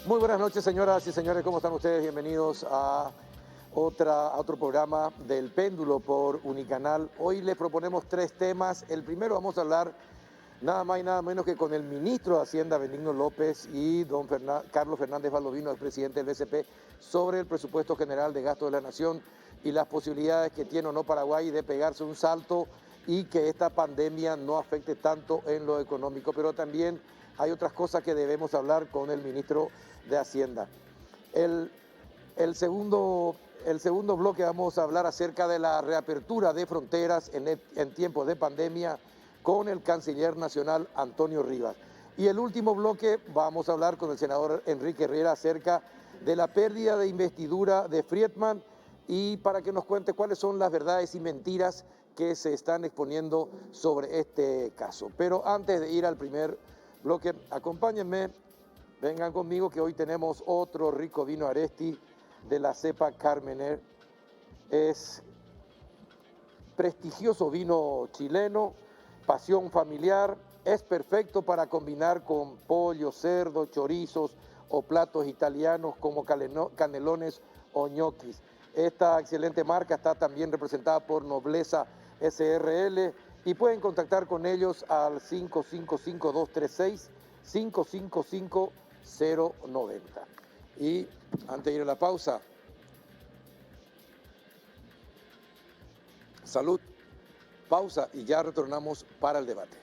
Muy buenas noches, señoras y señores, ¿cómo están ustedes? Bienvenidos a otro programa del Péndulo por Unicanal. Hoy les proponemos tres temas. El primero vamos a hablar nada más y nada menos que con el ministro de Hacienda, Benigno López, y don Carlos Fernández Valdovino, el presidente del BCP, sobre el presupuesto general de gasto de la nación y las posibilidades que tiene o no Paraguay de pegarse un salto y que esta pandemia no afecte tanto en lo económico, pero también hay otras cosas que debemos hablar con el ministro de Hacienda. El segundo bloque vamos a hablar acerca de la reapertura de fronteras en tiempos de pandemia con el canciller nacional Antonio Rivas. Y el último bloque vamos a hablar con el senador Enrique Herrera acerca de la pérdida de investidura de Friedman y para que nos cuente cuáles son las verdades y mentiras que se están exponiendo sobre este caso. Pero antes de ir al primer bloque, acompáñenme, vengan conmigo que hoy tenemos otro rico vino Aresti de la cepa Carmener. Es prestigioso vino chileno, pasión familiar, es perfecto para combinar con pollo, cerdo, chorizos o platos italianos como canelones o ñoquis. Esta excelente marca está también representada por Nobleza SRL y pueden contactar con ellos al 555-236-555-090. Y antes de ir a la pausa, salud, pausa y ya retornamos para el debate.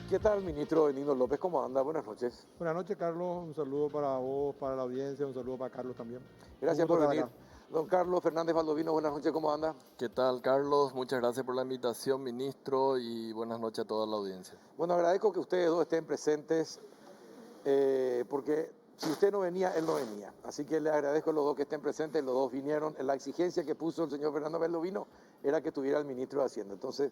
¿Qué tal, ministro Benigno López? ¿Cómo anda? Buenas noches. Buenas noches, Carlos. Un saludo para vos, para la audiencia, un saludo para Carlos también. Gracias por venir. Don Carlos Fernández Valdovino, buenas noches, ¿cómo anda? ¿Qué tal, Carlos? Muchas gracias por la invitación, ministro, y buenas noches a toda la audiencia. Bueno, agradezco que ustedes dos estén presentes, porque si usted no venía, él no venía. Así que le agradezco a los dos que estén presentes, los dos vinieron. La exigencia que puso el señor Fernando Valdovino era que estuviera el ministro de Hacienda. Entonces,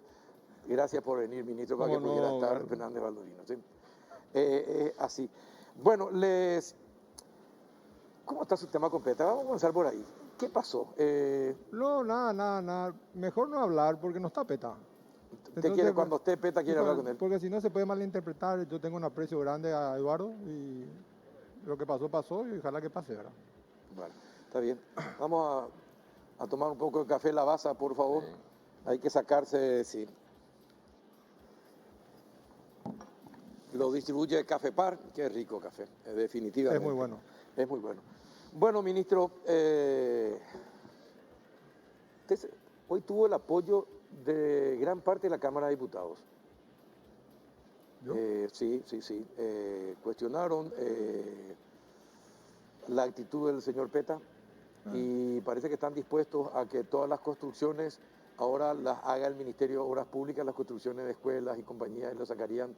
gracias por venir, ministro, para que pudiera estar Fernández Valdovino. ¿Sí? Así. Bueno, ¿cómo está su tema completo? Vamos a comenzar por ahí. ¿Qué pasó? No, nada. Mejor no hablar porque no está peta. Entonces, cuando esté peta, quiere hablar con él. Porque si no se puede malinterpretar. Yo tengo un aprecio grande a Eduardo y lo que pasó y ojalá que pase, ¿verdad? Bueno, está bien. Vamos a tomar un poco de café Lavazza, por favor. Sí. Hay que sacarse, sí. Lo distribuye Café Par, qué rico café, definitivamente. Es muy bueno. Es muy bueno. Bueno, ministro, hoy tuvo el apoyo de gran parte de la Cámara de Diputados. Sí. Cuestionaron la actitud del señor Peta y parece que están dispuestos a que todas las construcciones ahora las haga el Ministerio de Obras Públicas, las construcciones de escuelas y compañías, y lo sacarían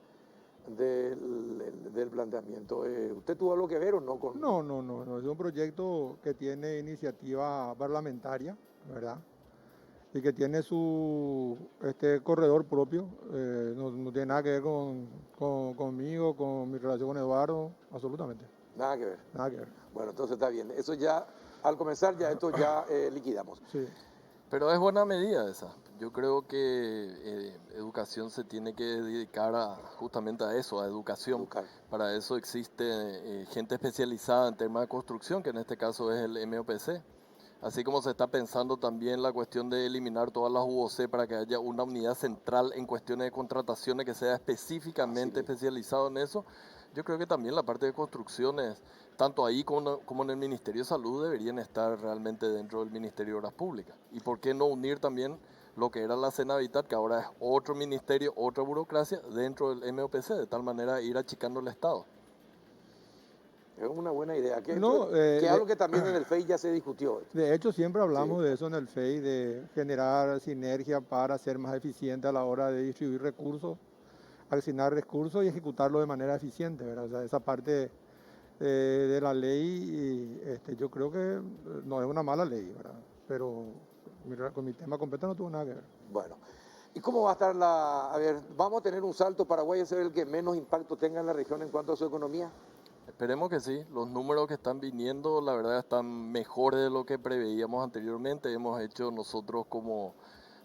del planteamiento. ¿Usted tuvo algo que ver o no? No. Es un proyecto que tiene iniciativa parlamentaria, ¿verdad? Y que tiene su corredor propio. No tiene nada que ver conmigo, con mi relación con Eduardo, absolutamente. Nada que ver. Nada que ver. Bueno, entonces está bien. Eso ya, al comenzar, esto ya liquidamos. Sí. Pero es buena medida esa. Yo creo que educación se tiene que dedicar justamente a eso, a educación. Educar. Para eso existe gente especializada en temas de construcción, que en este caso es el MOPC. Así como se está pensando también la cuestión de eliminar todas las UOC para que haya una unidad central en cuestiones de contrataciones que sea específicamente especializado en eso. Yo creo que también la parte de construcciones, tanto ahí como en el Ministerio de Salud, deberían estar realmente dentro del Ministerio de Obras Públicas. ¿Y por qué no unir también lo que era la Senavitat, que ahora es otro ministerio, otra burocracia, dentro del MOPC, de tal manera ir achicando el Estado? Es una buena idea, que es algo que también en el FEI ya se discutió. De hecho, siempre hablamos de eso en el FEI, de generar sinergia para ser más eficiente a la hora de distribuir recursos, asignar recursos y ejecutarlo de manera eficiente, ¿verdad? O sea, esa parte de la ley, yo creo que no es una mala ley, ¿verdad? Pero con mi tema completo no tuvo nada que ver. Bueno, ¿y cómo va a estar a ver, vamos a tener un salto, Paraguay a ser el que menos impacto tenga en la región en cuanto a su economía? Esperemos que sí. Los números que están viniendo, la verdad, están mejores de lo que preveíamos anteriormente. Hemos hecho nosotros como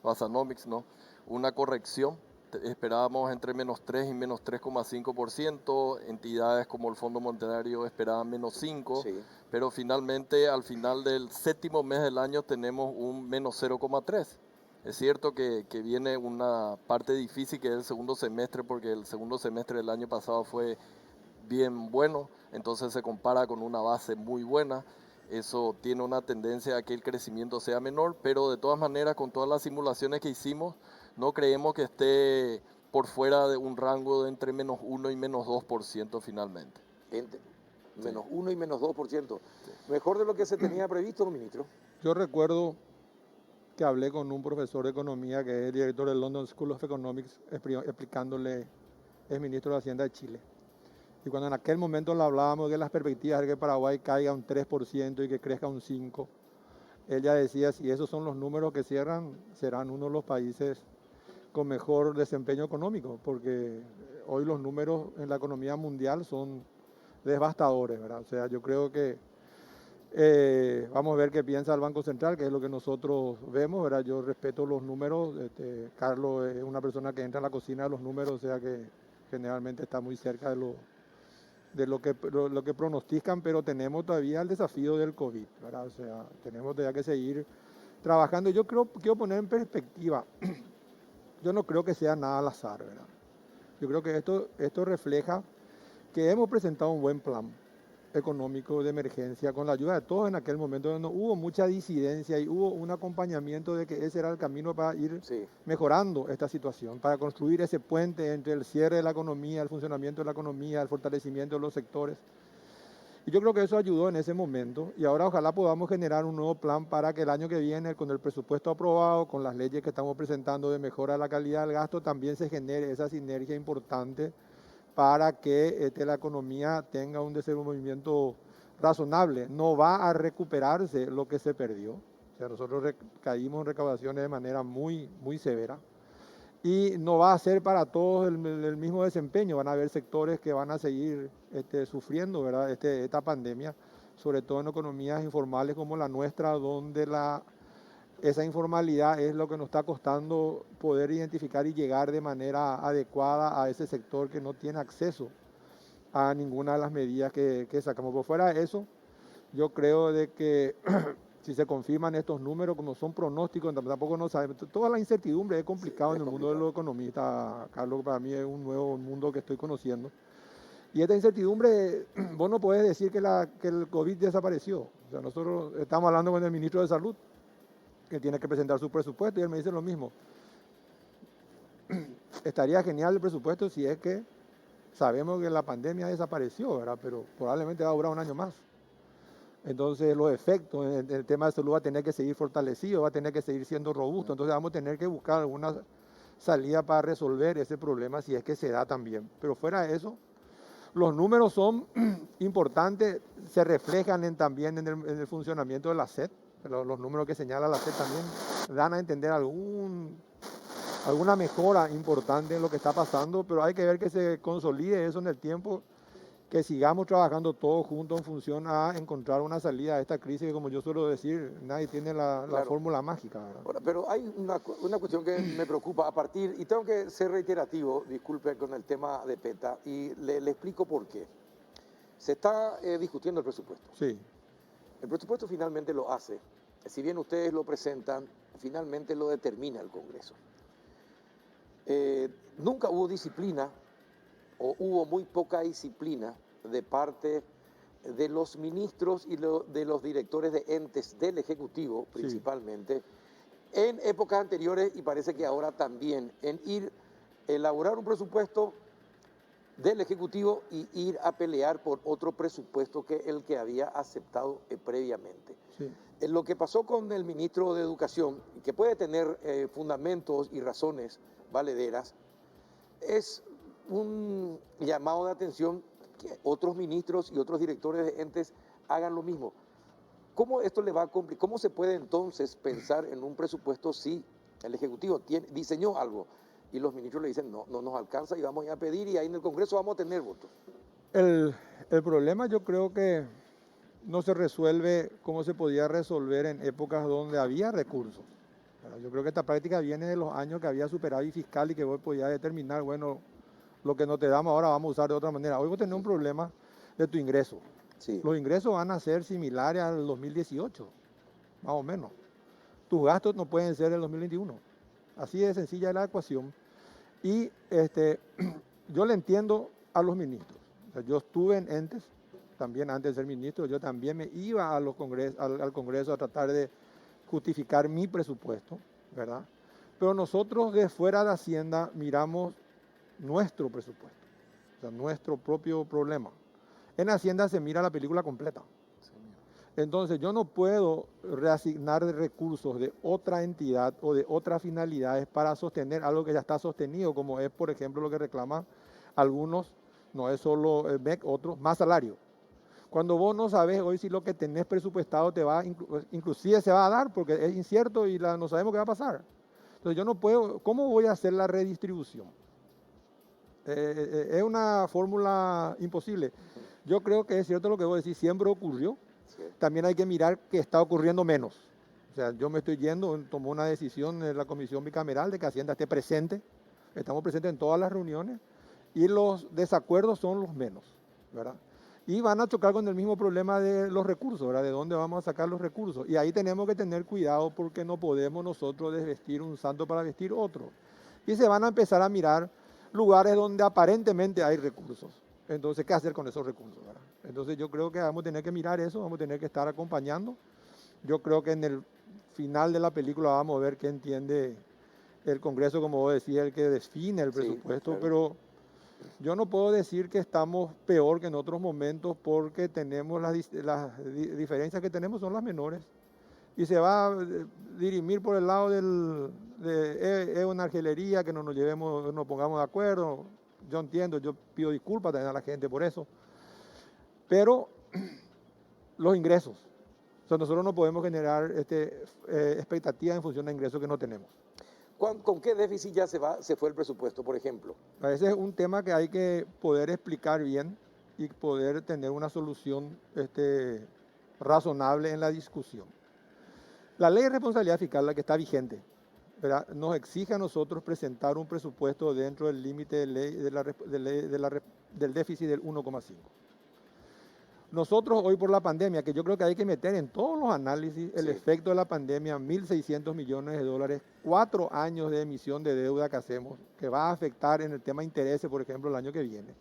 Basanomics, ¿no?, una corrección. Esperábamos entre -3 y -3,5%. Entidades como el Fondo Monetario esperaban -5%. Sí. Pero finalmente, al final del séptimo mes del año, tenemos un -0,3%. Es cierto que viene una parte difícil, que es el segundo semestre, porque el segundo semestre del año pasado fue bien bueno, entonces se compara con una base muy buena. Eso tiene una tendencia a que el crecimiento sea menor, pero de todas maneras, con todas las simulaciones que hicimos, no creemos que esté por fuera de un rango de entre -1 y -2% finalmente. Entre Sí. -1 y -2%. Mejor de lo que se tenía previsto, ministro. Yo recuerdo que hablé con un profesor de economía que es el director del London School of Economics, explicándole, es ministro de Hacienda de Chile. Y cuando en aquel momento le hablábamos de las perspectivas de que Paraguay caiga un 3% y que crezca un 5%, él ya decía, si esos son los números que cierran, serán uno de los países con mejor desempeño económico, porque hoy los números en la economía mundial son devastadores, ¿verdad? O sea, yo creo que vamos a ver qué piensa el Banco Central, que es lo que nosotros vemos, ¿verdad? Yo respeto los números. Carlos es una persona que entra a la cocina de los números, o sea que generalmente está muy cerca de lo que pronostican, pero tenemos todavía el desafío del COVID, ¿verdad? O sea, tenemos todavía que seguir trabajando. Yo quiero poner en perspectiva, yo no creo que sea nada al azar, ¿verdad? Yo creo que esto refleja que hemos presentado un buen plan económico de emergencia con la ayuda de todos en aquel momento, donde hubo mucha disidencia y hubo un acompañamiento de que ese era el camino para ir mejorando esta situación, para construir ese puente entre el cierre de la economía, el funcionamiento de la economía, el fortalecimiento de los sectores. Y yo creo que eso ayudó en ese momento, y ahora ojalá podamos generar un nuevo plan para que el año que viene, con el presupuesto aprobado, con las leyes que estamos presentando de mejora de la calidad del gasto, también se genere esa sinergia importante para que la economía tenga un desenvolvimiento razonable. No va a recuperarse lo que se perdió. O sea, nosotros caímos en recaudaciones de manera muy, muy severa. Y no va a ser para todos el mismo desempeño. Van a haber sectores que van a seguir sufriendo, ¿verdad?, esta pandemia, sobre todo en economías informales como la nuestra, donde esa informalidad es lo que nos está costando poder identificar y llegar de manera adecuada a ese sector que no tiene acceso a ninguna de las medidas que sacamos. Por fuera de eso, yo creo de que si se confirman estos números, como son pronósticos, tampoco no sabemos. Toda la incertidumbre es complicado en el mundo de los economistas, Carlos. Para mí es un nuevo mundo que estoy conociendo. Y esta incertidumbre, vos no podés decir que el COVID desapareció. O sea, nosotros estamos hablando con el ministro de Salud, que tiene que presentar su presupuesto, y él me dice lo mismo. Estaría genial el presupuesto si es que sabemos que la pandemia desapareció, ¿verdad? Pero probablemente va a durar un año más. Entonces los efectos en el tema de salud va a tener que seguir fortalecido, va a tener que seguir siendo robusto. Entonces vamos a tener que buscar alguna salida para resolver ese problema si es que se da también. Pero fuera de eso, los números son importantes, se reflejan también en el funcionamiento de la SED. Los números que señala la SED también dan a entender alguna mejora importante en lo que está pasando, pero hay que ver que se consolide eso en el tiempo, que sigamos trabajando todos juntos en función a encontrar una salida a esta crisis, que como yo suelo decir, nadie tiene la fórmula mágica, ¿verdad? Ahora, pero hay una cuestión que me preocupa y tengo que ser reiterativo, disculpe, con el tema de PETA, y le explico por qué. Se está discutiendo el presupuesto. Sí. El presupuesto finalmente lo hace. Si bien ustedes lo presentan, finalmente lo determina el Congreso. Nunca hubo disciplina, o hubo muy poca disciplina de parte de los ministros y de los directores de entes del Ejecutivo, principalmente, en épocas anteriores, y parece que ahora también, en elaborar un presupuesto del Ejecutivo y ir a pelear por otro presupuesto que el que había aceptado previamente. Sí. Lo que pasó con el ministro de Educación, que puede tener fundamentos y razones valederas, es un llamado de atención que otros ministros y otros directores de entes hagan lo mismo. ¿Cómo esto le va a complicar? ¿Cómo se puede entonces pensar en un presupuesto si el Ejecutivo diseñó algo y los ministros le dicen no nos alcanza y vamos a pedir, y ahí en el Congreso vamos a tener votos? El problema yo creo que no se resuelve como se podía resolver en épocas donde había recursos. Yo creo que esta práctica viene de los años que había superávit fiscal y que vos podías determinar, bueno, lo que no te damos ahora vamos a usar de otra manera. Hoy vos tenés un problema de tu ingreso. Sí. Los ingresos van a ser similares al 2018, más o menos. Tus gastos no pueden ser del 2021. Así de sencilla es la ecuación. Y yo le entiendo a los ministros. O sea, yo estuve en entes, también antes de ser ministro, yo también me iba a los al Congreso a tratar de justificar mi presupuesto, ¿verdad? Pero nosotros de fuera de Hacienda miramos nuestro presupuesto, o sea, nuestro propio problema. En Hacienda se mira la película completa. Entonces yo no puedo reasignar recursos de otra entidad o de otras finalidades para sostener algo que ya está sostenido, como es, por ejemplo, lo que reclaman algunos, no es solo el MEC, otros, más salario. Cuando vos no sabes hoy si lo que tenés presupuestado te va, inclusive se va a dar, porque es incierto y no sabemos qué va a pasar. Entonces yo no puedo, ¿cómo voy a hacer la redistribución? Es una fórmula imposible. Yo creo que es cierto lo que vos decís, siempre ocurrió. También hay que mirar que está ocurriendo menos. O sea, yo me estoy yendo, tomó una decisión en la comisión bicameral de que Hacienda esté presente. Estamos presentes en todas las reuniones y los desacuerdos son los menos, ¿verdad? Y van a chocar con el mismo problema de los recursos, ¿verdad? De dónde vamos a sacar los recursos. Y ahí tenemos que tener cuidado porque no podemos nosotros desvestir un santo para vestir otro. Y se van a empezar a mirar lugares donde aparentemente hay recursos. Entonces, ¿qué hacer con esos recursos, ¿verdad? Entonces yo creo que vamos a tener que mirar eso, vamos a tener que estar acompañando. Yo creo que en el final de la película vamos a ver qué entiende el Congreso, como vos decías, el que define el presupuesto, sí, claro. Pero yo no puedo decir que estamos peor que en otros momentos porque tenemos las diferencias que tenemos son las menores. Y se va a dirimir por el lado de una argelería, que no nos llevemos, no nos pongamos de acuerdo. Yo entiendo, yo pido disculpas también a la gente por eso. Pero los ingresos, o sea, nosotros no podemos generar expectativas en función de ingresos que no tenemos. ¿Con qué déficit ya se fue el presupuesto, por ejemplo? Ese es un tema que hay que poder explicar bien y poder tener una solución razonable en la discusión. La ley de responsabilidad fiscal, la que está vigente, ¿verdad?, nos exige a nosotros presentar un presupuesto dentro del límite del déficit del 1,5. Nosotros hoy por la pandemia, que yo creo que hay que meter en todos los análisis el efecto de la pandemia, 1.600 millones de dólares, 4 años de emisión de deuda que hacemos, que va a afectar en el tema de intereses, por ejemplo, el año que viene.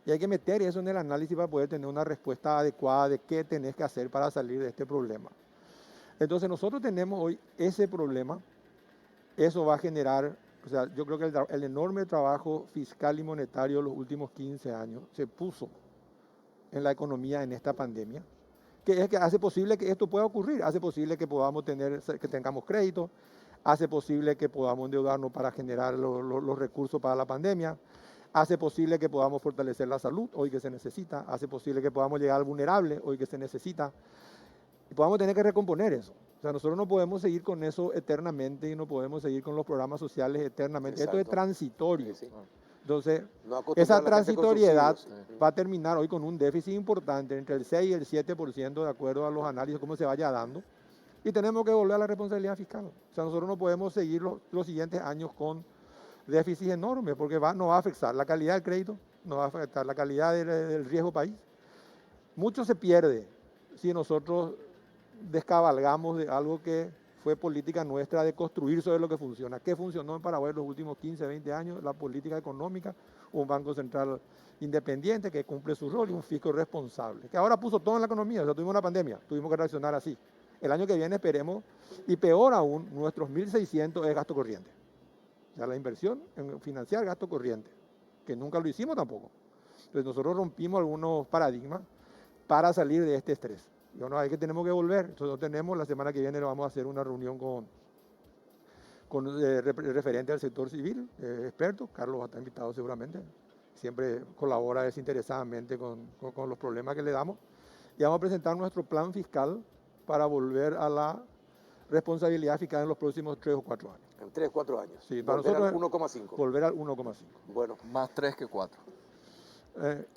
Y hay que meter eso en el análisis para poder tener una respuesta adecuada de qué tenés que hacer para salir de este problema. Entonces nosotros tenemos hoy ese problema, eso va a generar, o sea, yo creo que el enorme trabajo fiscal y monetario de los últimos 15 años se puso en la economía en esta pandemia, que es que hace posible que esto pueda ocurrir, hace posible que podamos que tengamos crédito, hace posible que podamos endeudarnos para generar los recursos para la pandemia, hace posible que podamos fortalecer la salud hoy que se necesita, hace posible que podamos llegar al vulnerable hoy que se necesita, y podamos tener que recomponer eso. O sea, nosotros no podemos seguir con eso eternamente y no podemos seguir con los programas sociales eternamente. Exacto. Esto es transitorio. Sí, sí. Entonces, esa transitoriedad va a terminar hoy con un déficit importante entre el 6 y el 7% de acuerdo a los análisis, cómo se vaya dando. Y tenemos que volver a la responsabilidad fiscal. O sea, nosotros no podemos seguir los siguientes años con déficits enormes porque no va a afectar la calidad del crédito, no va a afectar la calidad del riesgo país. Mucho se pierde si nosotros descabalgamos de algo que fue política nuestra de construir sobre lo que funciona. ¿Qué funcionó en Paraguay los últimos 15, 20 años? La política económica, un banco central independiente que cumple su rol y un fisco responsable, que ahora puso todo en la economía. O sea, tuvimos una pandemia, tuvimos que reaccionar así. El año que viene esperemos, y peor aún, nuestros 1.600 es gasto corriente. O sea, la inversión en financiar gasto corriente, que nunca lo hicimos tampoco. Entonces nosotros rompimos algunos paradigmas para salir de este estrés. Y bueno, ahí que tenemos que volver. Entonces tenemos, la semana que viene vamos a hacer una reunión con referente al sector civil, expertos. Carlos va a estar invitado seguramente. Siempre colabora desinteresadamente con los problemas que le damos. Y vamos a presentar nuestro plan fiscal para volver a la responsabilidad fiscal en los próximos 3 o 4 años. En 3 o 4 años. Sí, para volver nosotros al 1,5. Volver al 1,5. Bueno, más 3 que 4.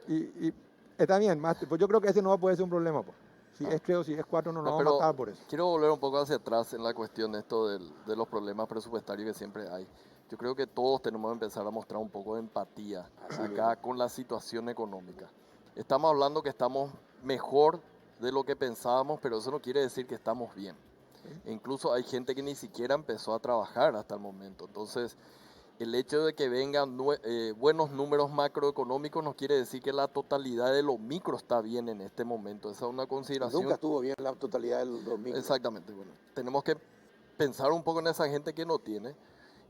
Y Está bien, pues yo creo que ese no va a poder ser un problema. Pues. Si es 3 o si es 4 no nos vamos a matar por eso. Quiero volver un poco hacia atrás en la cuestión esto de los problemas presupuestarios que siempre hay. Yo creo que todos tenemos que empezar a mostrar un poco de empatía acá con la situación económica. Estamos hablando que estamos mejor de lo que pensábamos, pero eso no quiere decir que estamos bien. E incluso hay gente que ni siquiera empezó a trabajar hasta el momento. Entonces, el hecho de que vengan buenos números macroeconómicos no quiere decir que la totalidad de lo micro está bien en este momento. Esa es una consideración. Nunca estuvo bien la totalidad de los micros. Exactamente. Bueno, tenemos que pensar un poco en esa gente que no tiene,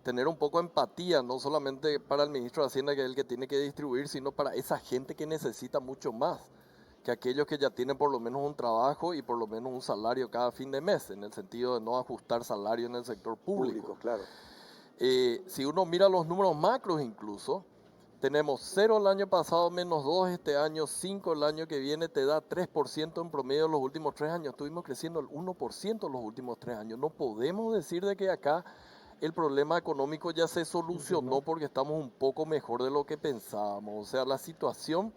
tener un poco de empatía, no solamente para el ministro de Hacienda, que es el que tiene que distribuir, sino para esa gente que necesita mucho más que aquellos que ya tienen por lo menos un trabajo y por lo menos un salario cada fin de mes, en el sentido de no ajustar salario en el sector público. Claro. Si uno mira los números macros incluso, tenemos 0 el año pasado, menos 2 este año, 5 el año que viene, te da 3% en promedio los últimos 3 años. Estuvimos creciendo el 1% los últimos 3 años. No podemos decir de que acá el problema económico ya se solucionó porque estamos un poco mejor de lo que pensábamos. O sea, la situación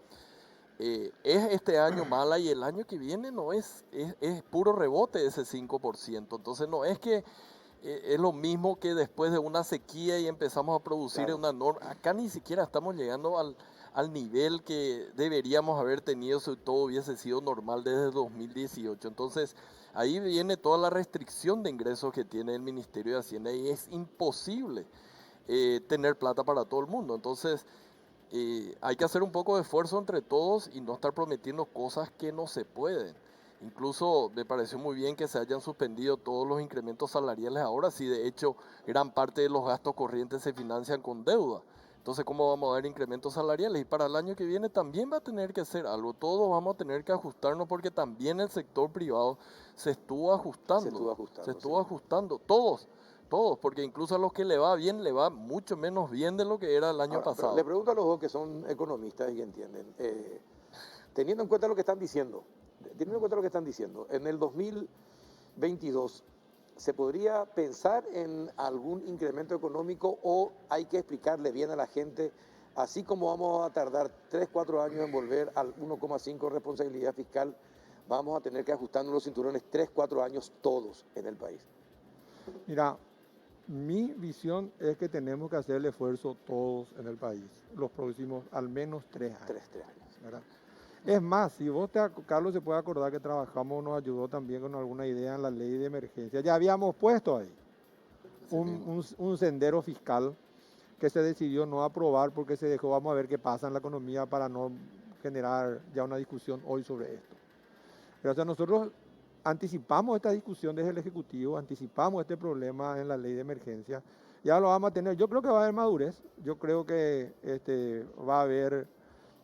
es este año mala y el año que viene no es puro rebote ese 5%. Entonces no es que es lo mismo que después de una sequía y empezamos a producir una norma. Acá ni siquiera estamos llegando al nivel que deberíamos haber tenido si todo hubiese sido normal desde 2018. Entonces ahí viene toda la restricción de ingresos que tiene el Ministerio de Hacienda y es imposible tener plata para todo el mundo. Entonces hay que hacer un poco de esfuerzo entre todos y no estar prometiendo cosas que no se pueden. Incluso me pareció muy bien que se hayan suspendido todos los incrementos salariales ahora, si de hecho gran parte de los gastos corrientes se financian con deuda. Entonces, ¿cómo vamos a dar incrementos salariales? Y para el año que viene también va a tener que hacer algo. Todos vamos a tener que ajustarnos porque también el sector privado se estuvo ajustando. Se estuvo ajustando, todos, porque incluso a los que le va bien, le va mucho menos bien de lo que era el año pasado. Le pregunto a los dos que son economistas y entienden, teniendo en cuenta lo que están diciendo, en el 2022, ¿se podría pensar en algún incremento económico o hay que explicarle bien a la gente, así como vamos a tardar 3, 4 años en volver al 1,5 responsabilidad fiscal, vamos a tener que ajustarnos los cinturones 3, 4 años todos en el país? Mira, mi visión es que tenemos que hacer el esfuerzo todos en el país, los próximos al menos 3 años. 3 años. ¿Verdad? Es más, si Carlos se puede acordar que trabajamos, nos ayudó también con alguna idea en la ley de emergencia. Ya habíamos puesto ahí un sendero fiscal que se decidió no aprobar porque se dejó, vamos a ver qué pasa en la economía para no generar ya una discusión hoy sobre esto. Pero o sea, nosotros anticipamos esta discusión desde el Ejecutivo, anticipamos este problema en la ley de emergencia, ya lo vamos a tener. Yo creo que va a haber madurez, yo creo que va a haber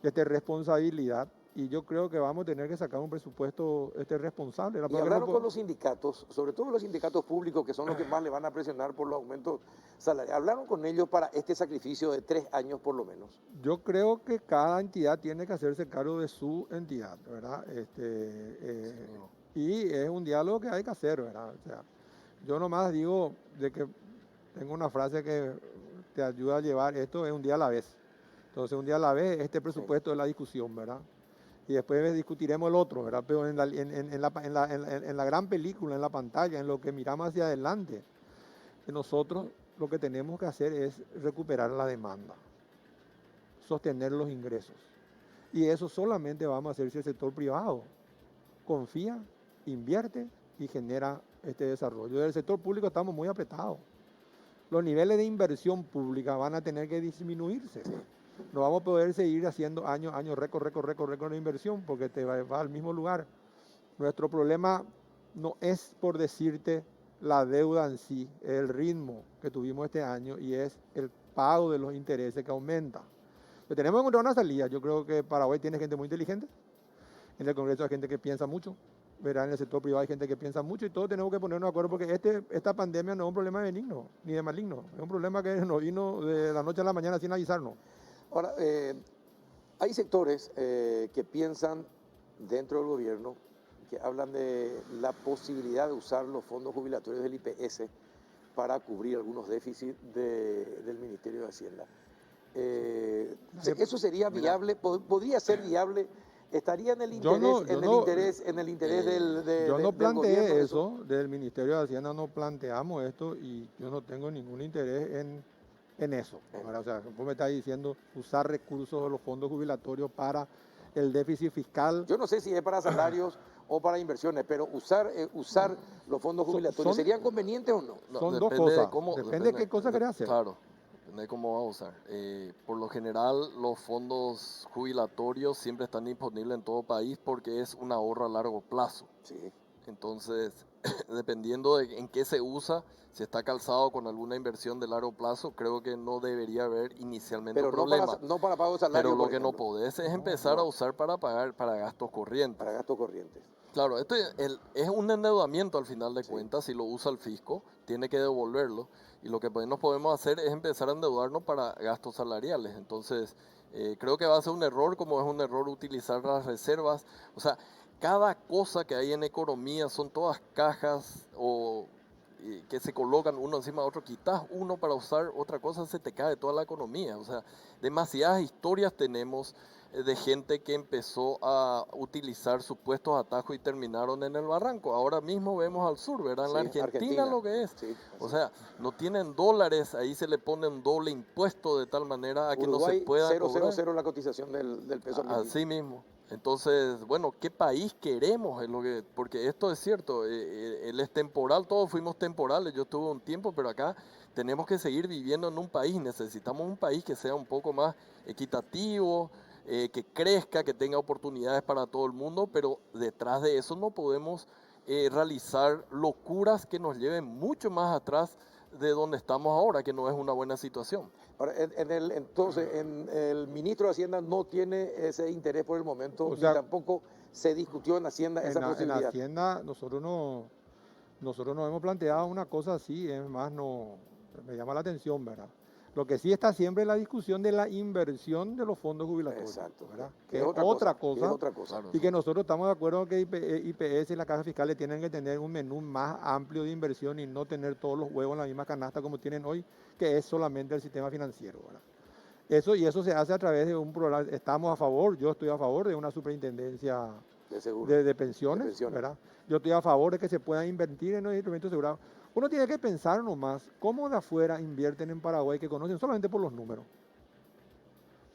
responsabilidad. Y yo creo que vamos a tener que sacar un presupuesto responsable. Y hablaron con los sindicatos, sobre todo los sindicatos públicos, que son los que más le van a presionar por los aumentos salariales. ¿Hablaron con ellos para este sacrificio de 3 años por lo menos? Yo creo que cada entidad tiene que hacerse cargo de su entidad, ¿verdad? Y es un diálogo que hay que hacer, ¿verdad? O sea, yo nomás digo de que tengo una frase que te ayuda a llevar esto, es un día a la vez. Entonces, un día a la vez, este presupuesto es la discusión, ¿verdad? Y después discutiremos el otro, ¿verdad? Pero en la gran película, en la pantalla, en lo que miramos hacia adelante, nosotros lo que tenemos que hacer es recuperar la demanda, sostener los ingresos. Y eso solamente vamos a hacer si el sector privado confía, invierte y genera este desarrollo. Del sector público estamos muy apretados. Los niveles de inversión pública van a tener que disminuirse. No vamos a poder seguir haciendo año récord de inversión porque te va al mismo lugar. Nuestro problema no es, por decirte, la deuda en sí, es el ritmo que tuvimos este año y es el pago de los intereses que aumenta. Pero tenemos que encontrar una salida. Yo creo que Paraguay tiene gente muy inteligente. En el Congreso hay gente que piensa mucho. ¿Verdad? En el sector privado hay gente que piensa mucho y todos tenemos que ponernos de acuerdo porque esta pandemia no es un problema benigno ni de maligno. Es un problema que nos vino de la noche a la mañana sin avisarnos. Ahora, hay sectores que piensan dentro del gobierno, que hablan de la posibilidad de usar los fondos jubilatorios del IPS para cubrir algunos déficits del Ministerio de Hacienda. ¿Eso sería viable? ¿Podría ser viable ¿Estaría en el Yo no- interés, yo en el no- interés, en el interés Yo no del planteé gobierno eso, del Ministerio de Hacienda no planteamos esto y yo no tengo ningún interés en eso. Ahora, o sea, vos me estás diciendo usar recursos de los fondos jubilatorios para el déficit fiscal. Yo no sé si es para salarios o para inversiones, pero usar los fondos jubilatorios, son- ¿serían convenientes o no? No, Son dos depende de cosas. cómo, Depende de qué cosa querés hacer. Claro, depende de cómo vas a usar. Por lo general, los fondos jubilatorios siempre están disponibles en todo país porque es un ahorro a largo plazo. Sí. Entonces, dependiendo de en qué se usa, si está calzado con alguna inversión de largo plazo, creo que no debería haber inicialmente Pero un no problema. no para pago de salario, Pero lo por que no ejemplo, podés es empezar a usar para pagar para gastos corrientes. para gastos corrientes. Claro, es un endeudamiento al final de Sí. cuentas. Si lo usa el fisco, tiene que devolverlo. Y lo que nos podemos hacer es empezar a endeudarnos para gastos salariales. Entonces, creo que va a ser un error, como es un error utilizar las reservas. O sea, cada cosa que hay en economía son todas cajas que se colocan uno encima de otro. Quitas uno para usar otra cosa, se te cae toda la economía. O sea, demasiadas historias tenemos de gente que empezó a utilizar supuestos atajos y terminaron en el barranco. Ahora mismo vemos al sur, ¿verdad? En la Sí, Argentina lo que es. Sí, O sea, no tienen dólares, ahí se le pone un doble impuesto de tal manera a que no se Uruguay, pueda 0, cobrar. 0 la cotización del peso argentino. Así mismo. Entonces, bueno, ¿qué país queremos? Es lo que, porque esto es cierto, él es temporal, todos fuimos temporales, yo estuve un tiempo, pero acá tenemos que seguir viviendo en un país, necesitamos un país que sea un poco más equitativo, que crezca, que tenga oportunidades para todo el mundo, pero detrás de eso no podemos realizar locuras que nos lleven mucho más atrás de donde estamos ahora, que no es una buena situación. Ahora, entonces, el ministro de Hacienda no tiene ese interés por el momento, O sea, ni tampoco se discutió en Hacienda esa En posibilidad. Hacienda nosotros nos hemos planteado una cosa así, es más, me llama la atención, ¿verdad? Lo que sí está siempre en la discusión de la inversión de los fondos jubilatorios, Exacto. ¿verdad? Que Que es es otra que cosa, es otra cosa. Claro. y que nosotros estamos de acuerdo que IPS y la Caja Fiscal tienen que tener un menú más amplio de inversión y no tener todos los huevos en la misma canasta como tienen hoy, que es solamente el sistema financiero, ¿verdad? Eso se hace a través de un programa. Estamos a favor, yo estoy a favor de una superintendencia De seguro. de pensiones, ¿verdad? Yo estoy a favor de que se puedan invertir en los instrumentos asegurados. Uno tiene que pensar nomás cómo de afuera invierten en Paraguay, que conocen solamente por los números.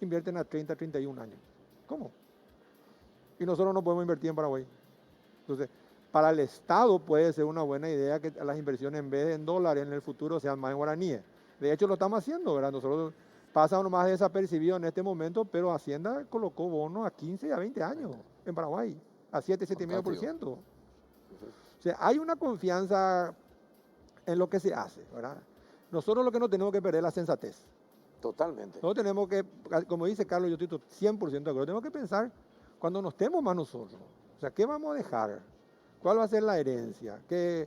Invierten a 30, 31 años. ¿Cómo? Y nosotros no podemos invertir en Paraguay. Entonces, para el Estado puede ser una buena idea que las inversiones en vez de en dólares en el futuro sean más en guaraníes. De hecho, lo estamos haciendo, ¿verdad? Nosotros pasa nomás desapercibido en este momento, pero Hacienda colocó bonos a 15 y a 20 años en Paraguay, a 7, 7,5%. O sea, hay una confianza en lo que se hace, ¿verdad? Nosotros lo que no tenemos que perder es la sensatez. Totalmente. Nosotros tenemos que, como dice Carlos, yo estoy 100% de acuerdo, tenemos que pensar cuando nos estemos más nosotros. O sea, ¿qué vamos a dejar? ¿Cuál va a ser la herencia? ¿Qué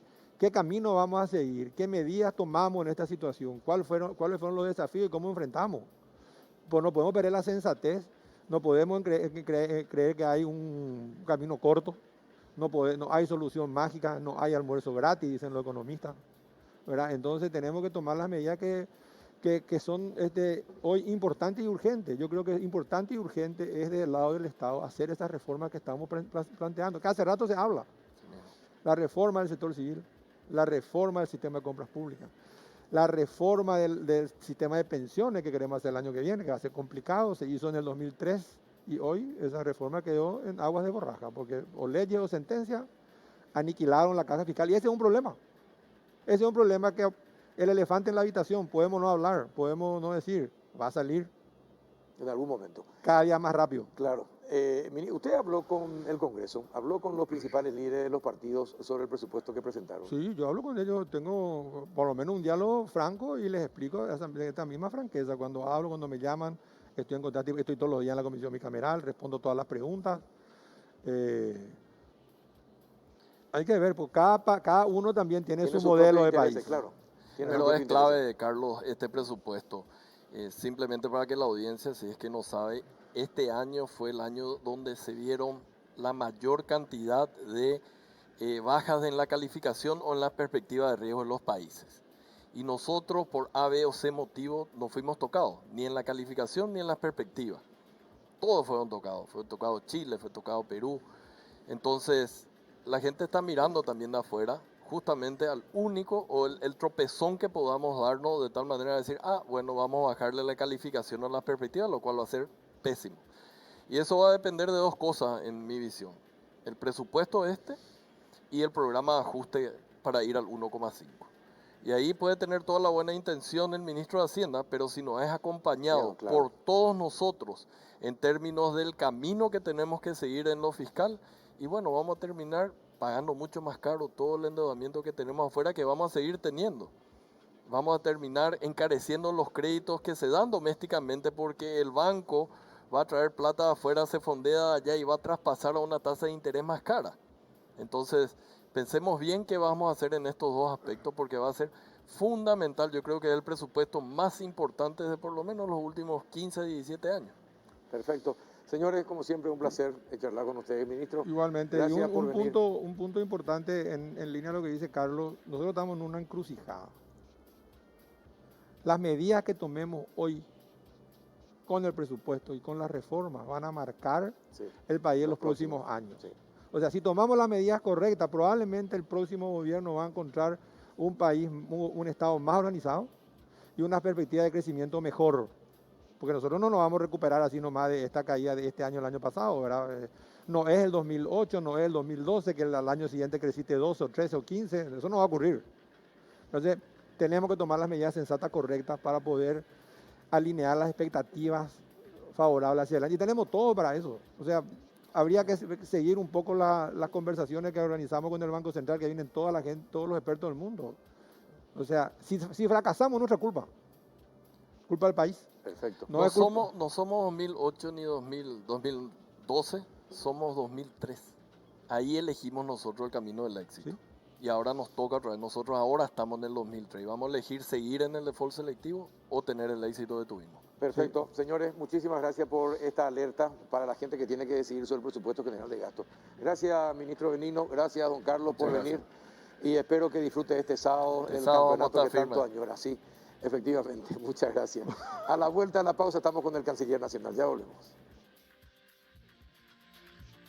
camino vamos a seguir? ¿Qué medidas tomamos en esta situación? ¿Cuáles fueron los desafíos y cómo enfrentamos? Pues no podemos perder la sensatez, no podemos creer que hay un camino corto, no hay solución mágica, no hay almuerzo gratis, dicen los economistas, ¿verdad? Entonces tenemos que tomar las medidas que son hoy importantes y urgentes. Yo creo que importante y urgente es del lado del Estado hacer esas reformas que estamos planteando, que hace rato se habla. La reforma del sector civil, la reforma del sistema de compras públicas, la reforma del sistema de pensiones que queremos hacer el año que viene, que va a ser complicado, se hizo en el 2003 y hoy esa reforma quedó en aguas de borraja, porque o leyes o sentencias aniquilaron la Caja Fiscal y ese es un problema. Ese es un problema que el elefante en la habitación, podemos no hablar, podemos no decir, va a salir en algún momento. Cada día más rápido. Claro. Usted habló con el Congreso, habló con los principales líderes de los partidos sobre el presupuesto que presentaron. Sí, yo hablo con ellos, tengo por lo menos un diálogo franco y les explico esta misma franqueza. Cuando hablo, cuando me llaman, estoy en contacto, estoy todos los días en la comisión bicameral, respondo todas las preguntas. Hay que ver, porque cada uno también tiene su modelo de país. Claro. Pero es clave, Carlos, este presupuesto. Simplemente para que la audiencia, si es que no sabe, este año fue el año donde se vieron la mayor cantidad de bajas en la calificación o en la perspectiva de riesgo en los países. Y nosotros, por A, B o C motivo, no fuimos tocados, ni en la calificación ni en las perspectivas. todos fueron tocados. Fue tocado Chile, fue tocado Perú. Entonces, la gente está mirando también de afuera, justamente al único o el tropezón que podamos darnos de tal manera de decir, bueno, vamos a bajarle la calificación a las perspectivas, lo cual va a ser pésimo. Y eso va a depender de dos cosas en mi visión. El presupuesto y el programa de ajuste para ir al 1,5. Y ahí puede tener toda la buena intención el ministro de Hacienda, pero si no es acompañado por todos nosotros en términos del camino que tenemos que seguir en lo fiscal, y bueno, vamos a terminar pagando mucho más caro todo el endeudamiento que tenemos afuera, que vamos a seguir teniendo. Vamos a terminar encareciendo los créditos que se dan domésticamente porque el banco va a traer plata de afuera, se fondea allá y va a traspasar a una tasa de interés más cara. Entonces, pensemos bien qué vamos a hacer en estos dos aspectos porque va a ser fundamental. Yo creo que es el presupuesto más importante de por lo menos los últimos 15, 17 años. Perfecto. Señores, como siempre, un placer charlar con ustedes, ministro. Igualmente, Gracias y por venir. un punto importante en línea a lo que dice Carlos, nosotros estamos en una encrucijada. Las medidas que tomemos hoy con el presupuesto y con las reformas van a marcar el país en los próximos años. Sí. O sea, si tomamos las medidas correctas, probablemente el próximo gobierno va a encontrar un país, un Estado más organizado y una perspectiva de crecimiento mejor. Porque nosotros no nos vamos a recuperar así nomás de esta caída de este año, el año pasado, ¿verdad? No es el 2008, no es el 2012, que al año siguiente creciste 12 o 13 o 15, eso no va a ocurrir. Entonces, tenemos que tomar las medidas sensatas correctas para poder alinear las expectativas favorables hacia adelante. Y tenemos todo para eso. O sea, habría que seguir un poco las conversaciones que organizamos con el Banco Central, que vienen toda la gente, todos los expertos del mundo. O sea, si fracasamos, no es nuestra culpa. Culpa del país. Perfecto. No somos 2008 ni 2012, somos 2003. Ahí elegimos nosotros el camino del éxito. ¿Sí? Y ahora nos toca otra vez. Nosotros ahora estamos en el 2003 y vamos a elegir seguir en el default selectivo o tener el éxito que tuvimos. Perfecto. Sí. Señores, muchísimas gracias por esta alerta para la gente que tiene que decidir sobre el presupuesto general de gasto. Gracias, ministro Benigno. Gracias, don Carlos, por venir. Y espero que disfrute este sábado el campeonato que tanto añora. Sí, efectivamente. Muchas gracias. A la vuelta de la pausa estamos con el canciller nacional. Ya volvemos.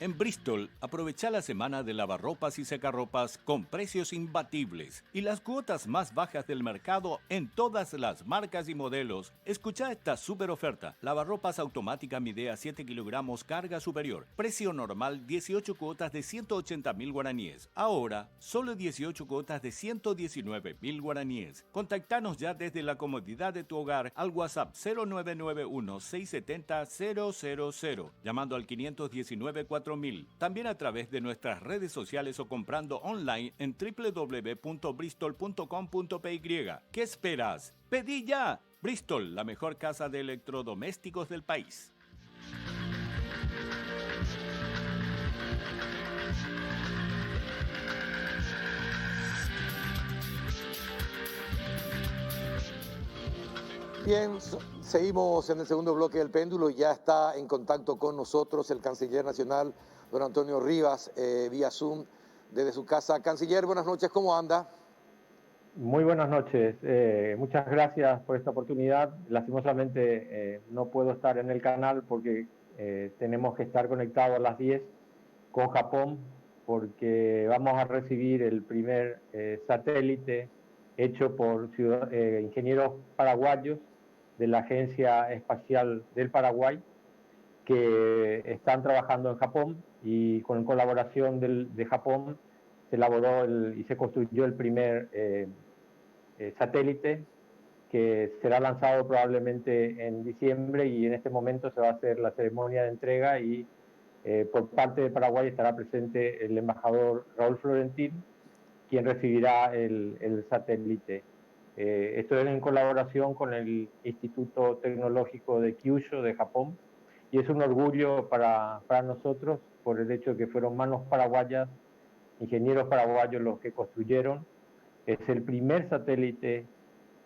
En Bristol, aprovecha la semana de lavarropas y secarropas con precios imbatibles y las cuotas más bajas del mercado en todas las marcas y modelos. Escucha esta super oferta. Lavarropas automática Midea 7 kilogramos carga superior. Precio normal 18 cuotas de 180.000 guaraníes. Ahora, solo 18 cuotas de 119.000 guaraníes. Contactanos ya desde la comodidad de tu hogar al WhatsApp 0991 670 000, llamando al 519 4000. También a través de nuestras redes sociales o comprando online en www.bristol.com.py. ¿Qué esperas? ¡Pedí ya! Bristol, la mejor casa de electrodomésticos del país. Bien, seguimos en el segundo bloque del péndulo y ya está en contacto con nosotros el canciller nacional, don Antonio Rivas, vía Zoom, desde su casa. Canciller, buenas noches, ¿cómo anda? Muy buenas noches, muchas gracias por esta oportunidad. Lastimosamente no puedo estar en el canal porque tenemos que estar conectados a las 10 con Japón porque vamos a recibir el primer satélite hecho por ingenieros paraguayos de la Agencia Espacial del Paraguay que están trabajando en Japón y con colaboración de Japón se elaboró y se construyó el primer satélite que será lanzado probablemente en diciembre y en este momento se va a hacer la ceremonia de entrega y por parte de Paraguay estará presente el embajador Raúl Florentín, quien recibirá el satélite. Esto es en colaboración con el Instituto Tecnológico de Kyushu de Japón y es un orgullo para nosotros por el hecho de que fueron manos paraguayas, ingenieros paraguayos los que construyeron. Es el primer satélite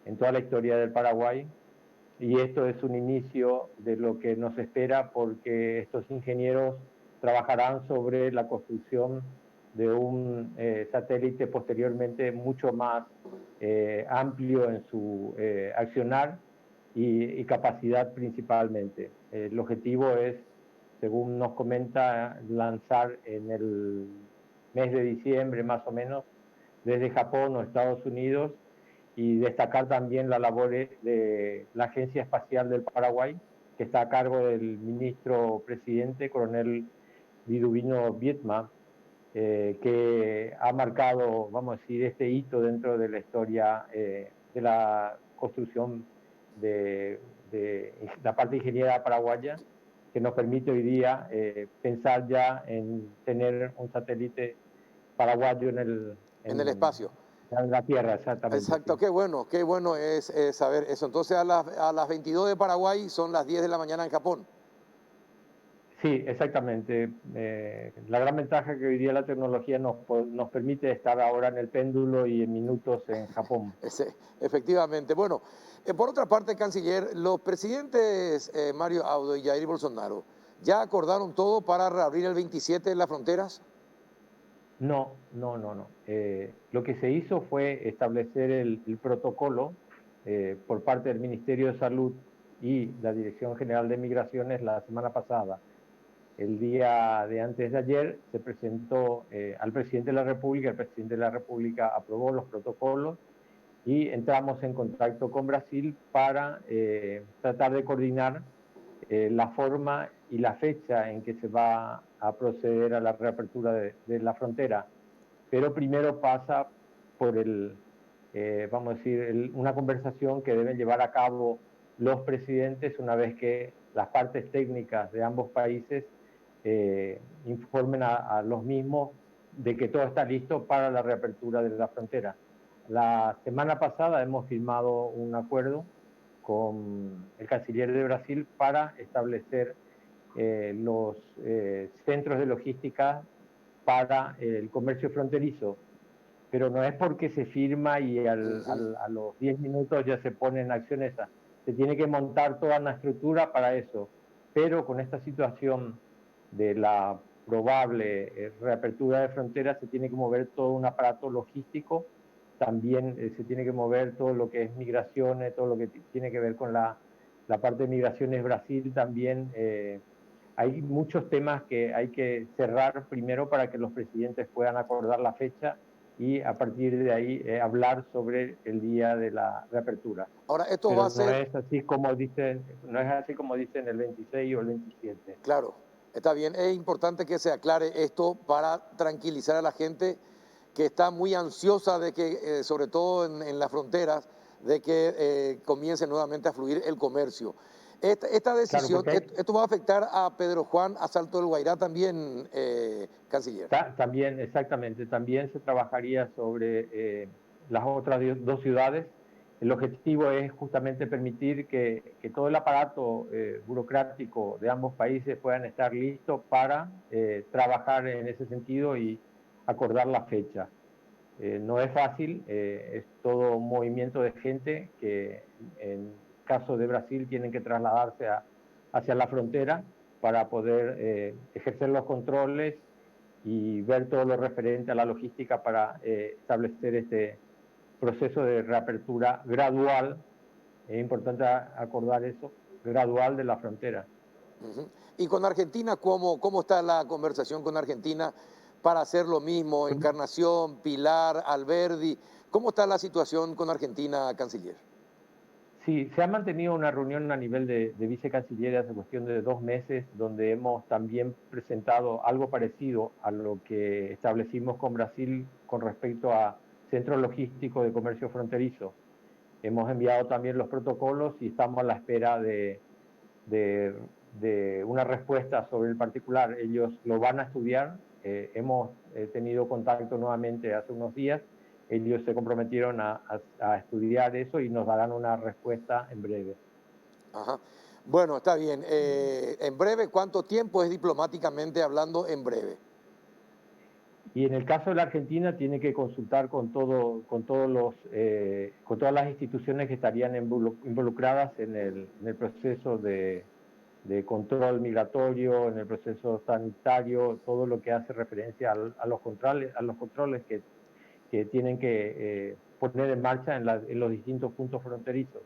en toda la historia del Paraguay y esto es un inicio de lo que nos espera porque estos ingenieros trabajarán sobre la construcción de un satélite posteriormente mucho más amplio en su accionar y capacidad principalmente. El objetivo es según nos comenta, lanzar en el mes de diciembre más o menos desde Japón o Estados Unidos, y destacar también la labor de la Agencia Espacial del Paraguay, que está a cargo del ministro presidente, coronel Viduvino Vietma, que ha marcado, vamos a decir, este hito dentro de la historia de la construcción de la parte ingeniera paraguaya, que nos permite hoy día pensar ya en tener un satélite paraguayo En el espacio. en la Tierra, exactamente. Exacto, Sí. qué bueno es saber eso. Entonces a las 22 de Paraguay son las 10 de la mañana en Japón. Sí, exactamente. La gran ventaja que hoy día la tecnología nos permite estar ahora en el péndulo y en minutos en Japón. Efectivamente. Bueno, por otra parte, canciller, los presidentes Mario Abdo y Jair Bolsonaro, ¿ya acordaron todo para reabrir el 27 en las fronteras? No. Lo que se hizo fue establecer el protocolo por parte del Ministerio de Salud y la Dirección General de Migraciones la semana pasada. El día de antes de ayer se presentó al presidente de la República, el presidente de la República aprobó los protocolos y entramos en contacto con Brasil para tratar de coordinar la forma y la fecha en que se va a proceder a la reapertura de la frontera. Pero primero pasa por vamos a decir, una conversación que deben llevar a cabo los presidentes una vez que las partes técnicas de ambos países informen a los mismos de que todo está listo para la reapertura de la frontera. La semana pasada hemos firmado un acuerdo con el canciller de Brasil para establecer los centros de logística para el comercio fronterizo, pero no es porque se firma y a los 10 minutos ya se pone en acción esa. Se tiene que montar toda una estructura para eso, pero con esta situación de la probable reapertura de fronteras se tiene que mover todo un aparato logístico, también se tiene que mover todo lo que es migraciones, todo lo que tiene que ver con la parte de migraciones Brasil también. Hay muchos temas que hay que cerrar primero para que los presidentes puedan acordar la fecha y a partir de ahí hablar sobre el día de la reapertura. Ahora, esto Pero va a ser... no es así como dicen el 26 o el 27. Claro, está bien. Es importante que se aclare esto para tranquilizar a la gente que está muy ansiosa de que, sobre todo en las fronteras, de que comience nuevamente a fluir el comercio. Esta decisión, Claro, ¿esto va a afectar a Pedro Juan, a Salto del Guairá también, canciller? También, exactamente, también se trabajaría sobre las otras dos ciudades. El objetivo es justamente permitir que todo el aparato burocrático de ambos países puedan estar listos para trabajar en ese sentido y acordar la fecha. No es fácil, es todo un movimiento de gente que en caso de Brasil tienen que trasladarse hacia la frontera para poder ejercer los controles y ver todo lo referente a la logística para establecer este proceso de reapertura gradual. Es importante acordar eso, gradual de la frontera. Y con Argentina, ¿cómo está la conversación con Argentina para hacer lo mismo? Encarnación, Pilar, Alberdi. ¿Cómo está la situación con Argentina, canciller? Sí, se ha mantenido una reunión a nivel de vicecancilleres hace cuestión de 2 meses, donde hemos también presentado algo parecido a lo que establecimos con Brasil con respecto a centros logísticos de comercio fronterizo. Hemos enviado también los protocolos y estamos a la espera de una respuesta sobre el particular. Ellos lo van a estudiar. Hemos tenido contacto nuevamente hace unos días. Ellos se comprometieron a estudiar eso y nos darán una respuesta en breve. Ajá. Bueno, está bien. En breve, ¿cuánto tiempo es diplomáticamente hablando en breve? Y en el caso de la Argentina tiene que consultar con todas las instituciones que estarían involucradas en el proceso de control migratorio, en el proceso sanitario, todo lo que hace referencia a los controles que tienen que poner en marcha en los distintos puntos fronterizos.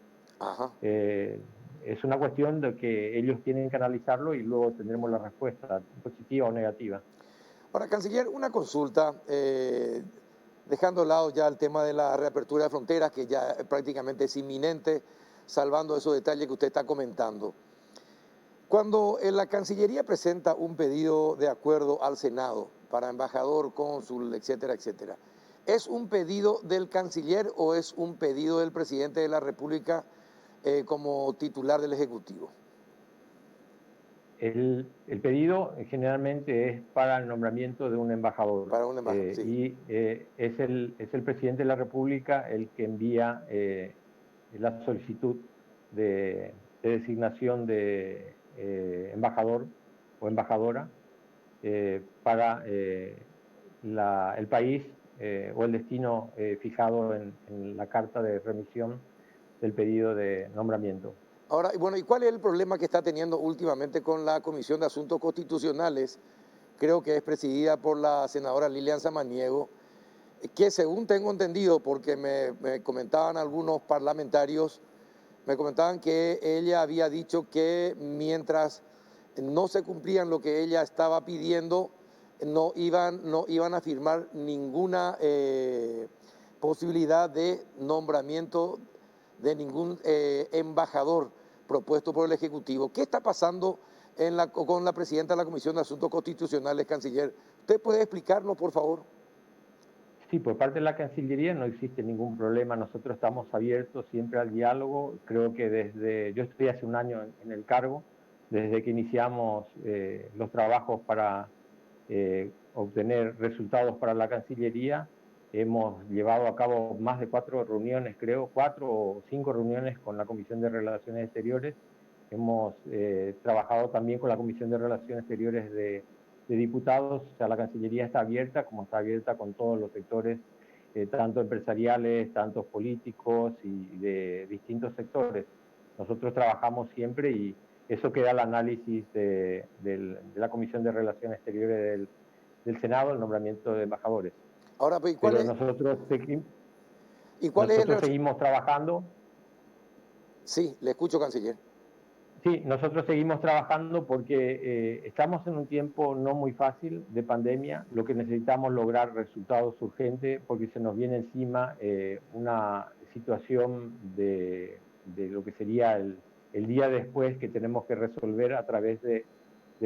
es una cuestión de que ellos tienen que analizarlo y luego tendremos la respuesta, positiva o negativa. Ahora, canciller, una consulta, dejando de lado ya el tema de la reapertura de fronteras, que ya prácticamente es inminente, salvando esos detalles que usted está comentando. Cuando la Cancillería presenta un pedido de acuerdo al Senado para embajador, cónsul, etcétera, etcétera, ¿es un pedido del canciller o es un pedido del presidente de la República como titular del Ejecutivo? El pedido generalmente es para el nombramiento de un embajador. Para un embajador, sí. Y es el presidente de la República el que envía la solicitud de designación de embajador o embajadora para el país o el destino fijado en la carta de remisión del pedido de nombramiento. Ahora, bueno, ¿y cuál es el problema que está teniendo últimamente con la Comisión de Asuntos Constitucionales? Creo que es presidida por la senadora Lilian Samaniego, que según tengo entendido, porque me comentaban algunos parlamentarios, me comentaban que ella había dicho que mientras no se cumplían lo que ella estaba pidiendo, no iban a firmar ninguna posibilidad de nombramiento de ningún embajador propuesto por el Ejecutivo. ¿Qué está pasando con la presidenta de la Comisión de Asuntos Constitucionales, canciller? ¿Usted puede explicarnos, por favor? Sí, por parte de la Cancillería no existe ningún problema. Nosotros estamos abiertos siempre al diálogo. Creo que yo estoy hace un año en el cargo, desde que iniciamos los trabajos para obtener resultados para la Cancillería, hemos llevado a cabo más de 4 reuniones, creo, 4 o 5 reuniones con la Comisión de Relaciones Exteriores. Hemos trabajado también con la Comisión de Relaciones Exteriores de diputados. O sea, la Cancillería está abierta, como está abierta con todos los sectores, tanto empresariales, tanto políticos y de distintos sectores. Nosotros trabajamos siempre y eso queda al análisis de la Comisión de Relaciones Exteriores del Senado, el nombramiento de embajadores. Ahora, pero nosotros seguimos trabajando. Sí, le escucho, canciller. Sí, nosotros seguimos trabajando porque estamos en un tiempo no muy fácil de pandemia. Lo que necesitamos lograr resultados urgentes porque se nos viene encima una situación de lo que sería el día después, que tenemos que resolver a través de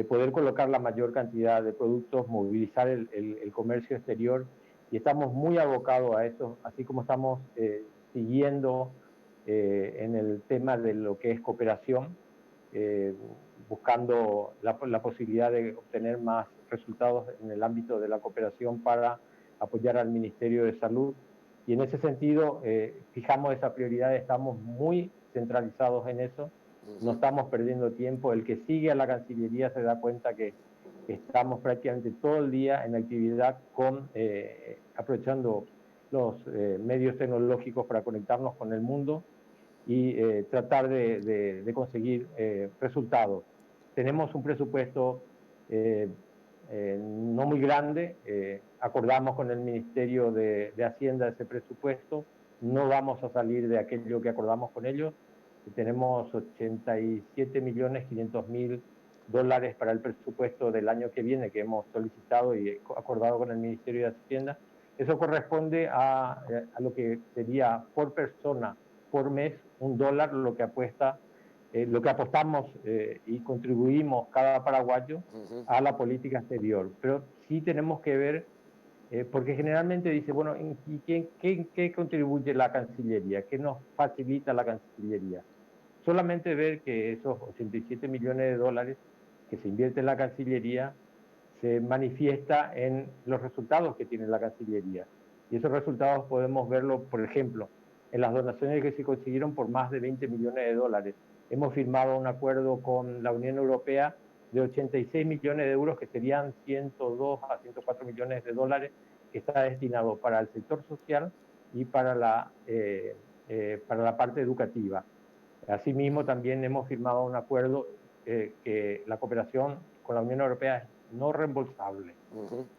poder colocar la mayor cantidad de productos, movilizar el comercio exterior, y estamos muy abocados a eso, así como estamos siguiendo en el tema de lo que es cooperación, buscando la posibilidad de obtener más resultados en el ámbito de la cooperación para apoyar al Ministerio de Salud. Y en ese sentido, fijamos esa prioridad, estamos muy centralizados en eso, no estamos perdiendo tiempo. El que sigue a la Cancillería se da cuenta que estamos prácticamente todo el día en actividad aprovechando los medios tecnológicos para conectarnos con el mundo y tratar de conseguir resultados. Tenemos un presupuesto no muy grande, acordamos con el Ministerio de Hacienda ese presupuesto, no vamos a salir de aquello que acordamos con ellos. Tenemos 87.500.000 dólares para el presupuesto del año que viene, que hemos solicitado y acordado con el Ministerio de Hacienda. Eso corresponde a lo que sería por persona, por mes, $1 lo que apostamos y contribuimos cada paraguayo a la política exterior. Pero sí tenemos que ver, porque generalmente dice, bueno, ¿y qué contribuye la Cancillería? ¿Qué nos facilita la Cancillería? Solamente ver que esos 87 millones de dólares que se invierte en la Cancillería se manifiesta en los resultados que tiene la Cancillería. Y esos resultados podemos verlo, por ejemplo, en las donaciones que se consiguieron por más de 20 millones de dólares. Hemos firmado un acuerdo con la Unión Europea de 86 millones de euros, que serían 102 a 104 millones de dólares, que está destinado para el sector social y para la parte educativa. Asimismo, también hemos firmado un acuerdo que la cooperación con la Unión Europea es no reembolsable.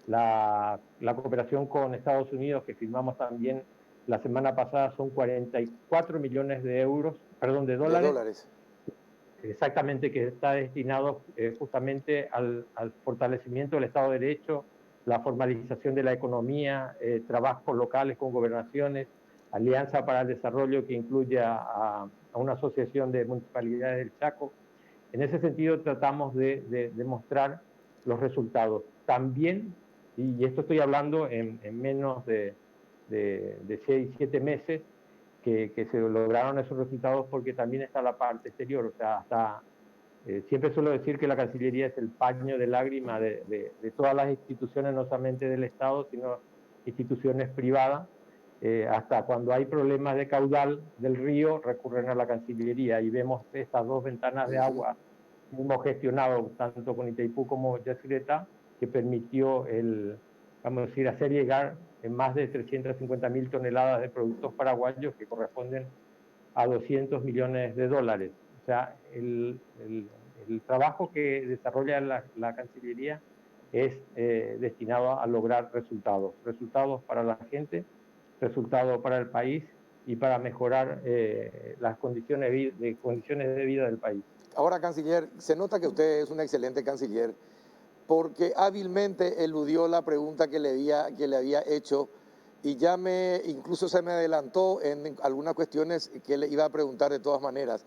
La cooperación con Estados Unidos, que firmamos también la semana pasada, son 44 millones de dólares. exactamente, que está destinado justamente al fortalecimiento del Estado de Derecho, la formalización de la economía, trabajos locales con gobernaciones, alianza para el desarrollo que incluye a una asociación de municipalidades del Chaco. En ese sentido tratamos de mostrar los resultados. También, y esto estoy hablando en menos de 6, 7 meses, que se lograron esos resultados, porque también está la parte exterior. O sea, siempre suelo decir que la Cancillería es el paño de lágrima de todas las instituciones, no solamente del Estado, sino instituciones privadas. Hasta cuando hay problemas de caudal del río, recurren a la Cancillería, y vemos estas 2 ventanas de agua que hemos gestionado tanto con Itaipú como Yacyretá, que permitió vamos a decir, hacer llegar en más de 350.000 toneladas de productos paraguayos, que corresponden a 200 millones de dólares. O sea, el trabajo que desarrolla la Cancillería es destinado a lograr resultados para la gente, resultados para el país y para mejorar las condiciones de vida del país. Ahora, canciller, se nota que usted es un excelente canciller, porque hábilmente eludió la pregunta que le había hecho, y incluso se me adelantó en algunas cuestiones que le iba a preguntar de todas maneras.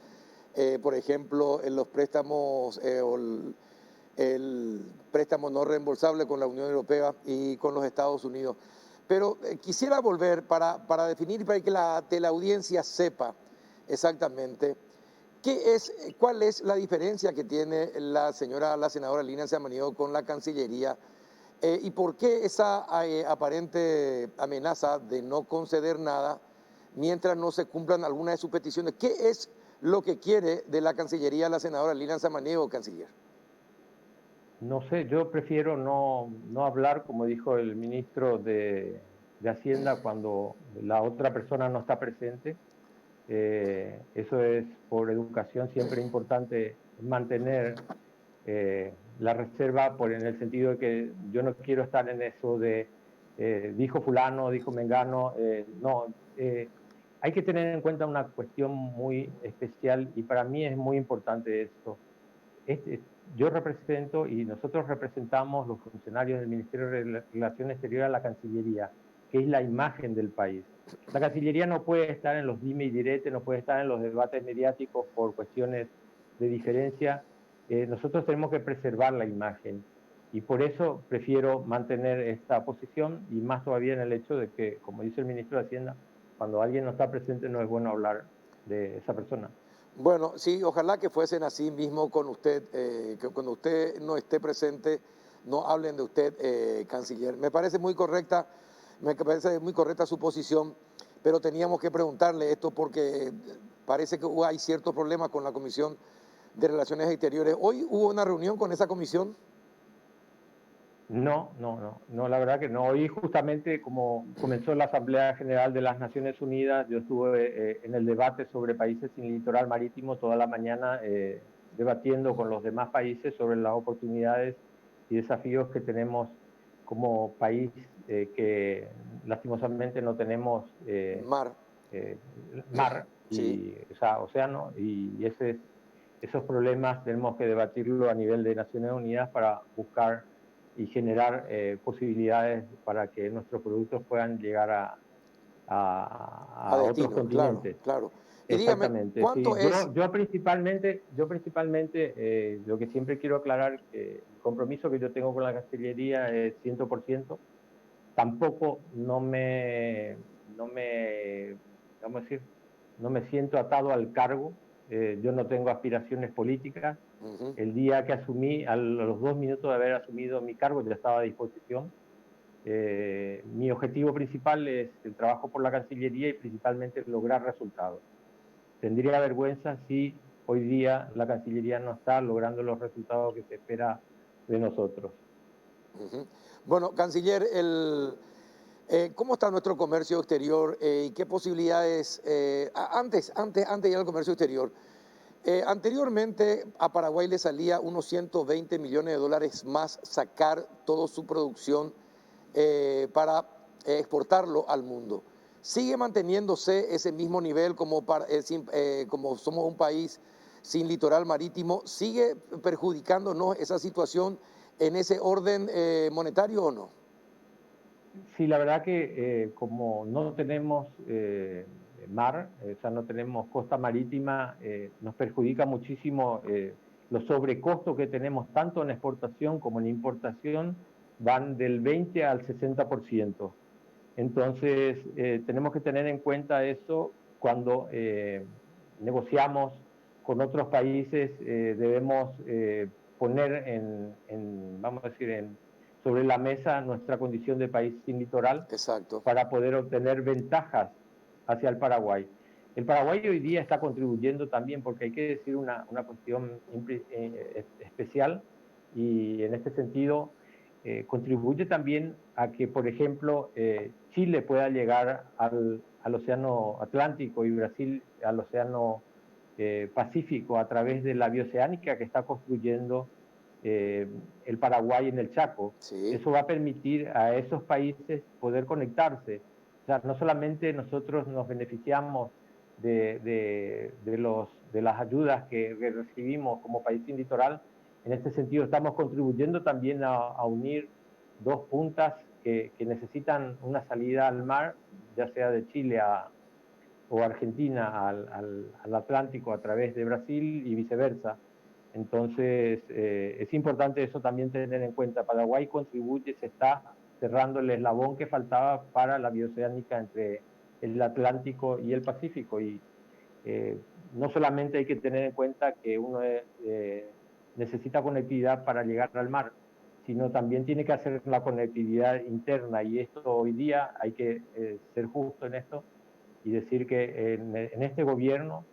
Por ejemplo, en los préstamos, el préstamo no reembolsable con la Unión Europea y con los Estados Unidos. Pero quisiera volver para definir, para que la audiencia sepa exactamente cuál es la diferencia que tiene la senadora Lina Samaniego con la Cancillería, y por qué esa aparente amenaza de no conceder nada mientras no se cumplan algunas de sus peticiones. ¿Qué es lo que quiere de la Cancillería la senadora Lina Samaniego, canciller? No sé, yo prefiero no hablar, como dijo el ministro de Hacienda, cuando la otra persona no está presente. Eso es por educación siempre importante mantener la reserva, en el sentido de que yo no quiero estar en eso de dijo fulano, dijo mengano. Hay que tener en cuenta una cuestión muy especial, y para mí es muy importante esto. Yo represento, y nosotros representamos, los funcionarios del Ministerio de Relaciones Exteriores, a la Cancillería, que es la imagen del país. La Cancillería no puede estar en los dime y direte, no puede estar en los debates mediáticos por cuestiones de diferencia. Nosotros tenemos que preservar la imagen, y por eso prefiero mantener esta posición, y más todavía en el hecho de que, como dice el ministro de Hacienda, cuando alguien no está presente no es bueno hablar de esa persona. Bueno, sí, ojalá que fuesen así mismo con usted, que cuando usted no esté presente no hablen de usted, canciller. Me parece muy correcta su posición, pero teníamos que preguntarle esto porque parece que hay ciertos problemas con la Comisión de Relaciones Exteriores. ¿Hoy hubo una reunión con esa comisión? No, la verdad que no. Hoy justamente, como comenzó la Asamblea General de las Naciones Unidas, yo estuve en el debate sobre países sin litoral marítimo toda la mañana, debatiendo con los demás países sobre las oportunidades y desafíos que tenemos como país, que lastimosamente no tenemos mar Sí. o sea, océano, y esos problemas tenemos que debatirlo a nivel de Naciones Unidas para buscar y generar posibilidades para que nuestros productos puedan llegar a destino, otros continentes. Claro. Y Exactamente. dígame, ¿cuánto sí. es? Yo principalmente, lo que siempre quiero aclarar, que el compromiso que yo tengo con la Cancillería es 100%. Tampoco no me siento atado al cargo. Yo no tengo aspiraciones políticas. El día que asumí, a los 2 minutos de haber asumido mi cargo, ya estaba a disposición. Mi objetivo principal es el trabajo por la Cancillería y principalmente lograr resultados. Tendría vergüenza si hoy día la Cancillería no está logrando los resultados que se espera de nosotros. Bueno, canciller, ¿cómo está nuestro comercio exterior y qué posibilidades? Antes de ir al comercio exterior, anteriormente a Paraguay le salía unos 120 millones de dólares más sacar toda su producción para exportarlo al mundo. ¿Sigue manteniéndose ese mismo nivel como somos un país sin litoral marítimo. ¿Sigue perjudicándonos esa situación en ese orden monetario o no? Sí, la verdad que como no tenemos mar, o sea, no tenemos costa marítima, nos perjudica muchísimo los sobrecostos que tenemos tanto en exportación como en importación, van del 20 al 60%. Entonces, tenemos que tener en cuenta eso cuando negociamos con otros países, debemos poner vamos a decir, sobre la mesa nuestra condición de país sin litoral Exacto. para poder obtener ventajas hacia el Paraguay. El Paraguay hoy día está contribuyendo también, porque hay que decir una cuestión especial, y en este sentido contribuye también a que, por ejemplo, Chile pueda llegar al Océano Atlántico y Brasil al Océano Pacífico a través de la bioceánica que está construyendo el Paraguay en el Chaco. Sí. Eso va a permitir a esos países poder conectarse. O sea, no solamente nosotros nos beneficiamos de las ayudas que recibimos como país sin litoral, en este sentido estamos contribuyendo también a unir dos puntas que necesitan una salida al mar, ya sea de Chile o Argentina al Atlántico a través de Brasil y viceversa. Entonces, es importante eso también tener en cuenta. Paraguay contribuye, se está cerrando el eslabón que faltaba para la bioceánica entre el Atlántico y el Pacífico. Y no solamente hay que tener en cuenta que uno necesita conectividad para llegar al mar, sino también tiene que hacer la conectividad interna. Y esto hoy día hay que ser justo en esto y decir que en este gobierno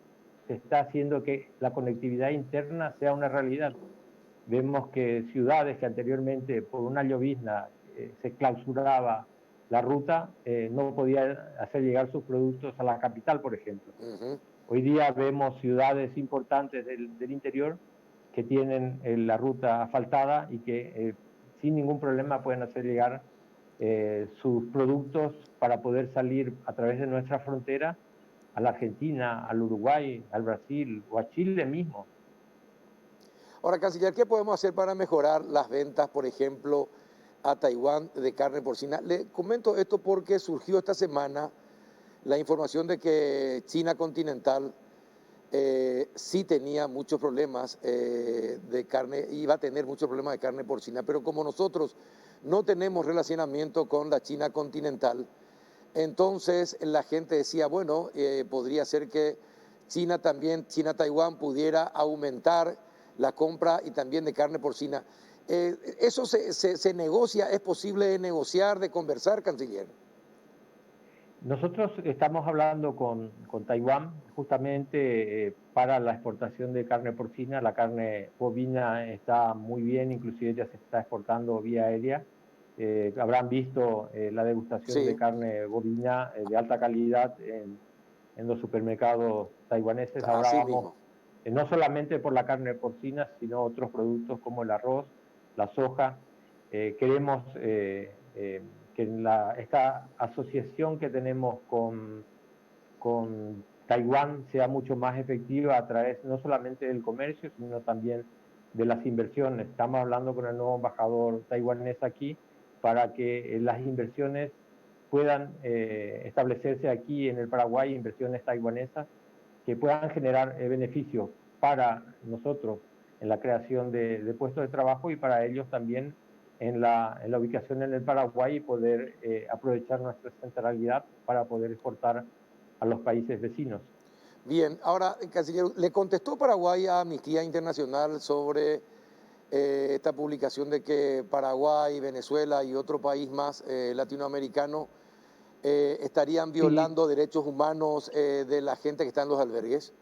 se está haciendo que la conectividad interna sea una realidad. Vemos que ciudades que anteriormente por una llovizna se clausuraba la ruta, no podían hacer llegar sus productos a la capital, por ejemplo. Hoy día vemos ciudades importantes del interior que tienen la ruta asfaltada y que sin ningún problema pueden hacer llegar sus productos para poder salir a través de nuestra frontera a la Argentina, al Uruguay, al Brasil o a Chile mismo. Ahora, canciller, ¿qué podemos hacer para mejorar las ventas, por ejemplo, a Taiwán de carne porcina? Le comento esto porque surgió esta semana la información de que China continental sí tenía muchos problemas de carne, iba a tener muchos problemas de carne porcina, pero como nosotros no tenemos relacionamiento con la China continental, entonces la gente decía, bueno, podría ser que China-Taiwán pudiera aumentar la compra y también de carne porcina. ¿Eso se negocia? ¿Es posible negociar, de conversar, canciller? Nosotros estamos hablando con Taiwán justamente para la exportación de carne porcina. La carne bovina está muy bien, inclusive ya se está exportando vía aérea. Habrán visto la degustación de carne bovina de alta calidad en los supermercados taiwaneses. Ahora Así vamos, mismo. No solamente por la carne porcina, sino otros productos como el arroz, la soja. Queremos que esta asociación que tenemos con Taiwán sea mucho más efectiva a través no solamente del comercio, sino también de las inversiones. Estamos hablando con el nuevo embajador taiwanés aquí para que las inversiones puedan establecerse aquí en el Paraguay, inversiones taiwanesas que puedan generar beneficios para nosotros en la creación de puestos de trabajo y para ellos también en la ubicación en el Paraguay y poder aprovechar nuestra centralidad para poder exportar a los países vecinos. Bien, ahora, canciller, ¿le contestó Paraguay a Amnistía Internacional sobre esta publicación de que Paraguay, Venezuela y otro país más latinoamericano estarían violando derechos humanos de la gente que está en los albergues?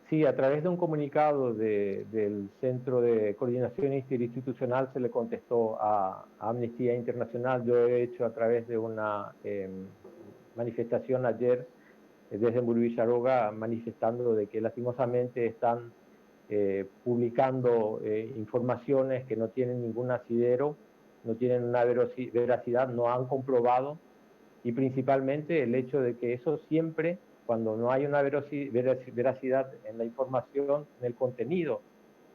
Sí, a través de un comunicado del Centro de Coordinación Interinstitucional se le contestó a Amnistía Internacional. Yo he hecho a través de una manifestación ayer desde Mburuvillaroga manifestando de que lastimosamente están publicando informaciones que no tienen ningún asidero, no tienen una veracidad, no han comprobado, y principalmente el hecho de que eso siempre cuando no hay una veracidad en la información, en el contenido